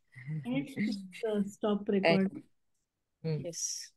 And stop record. Yes.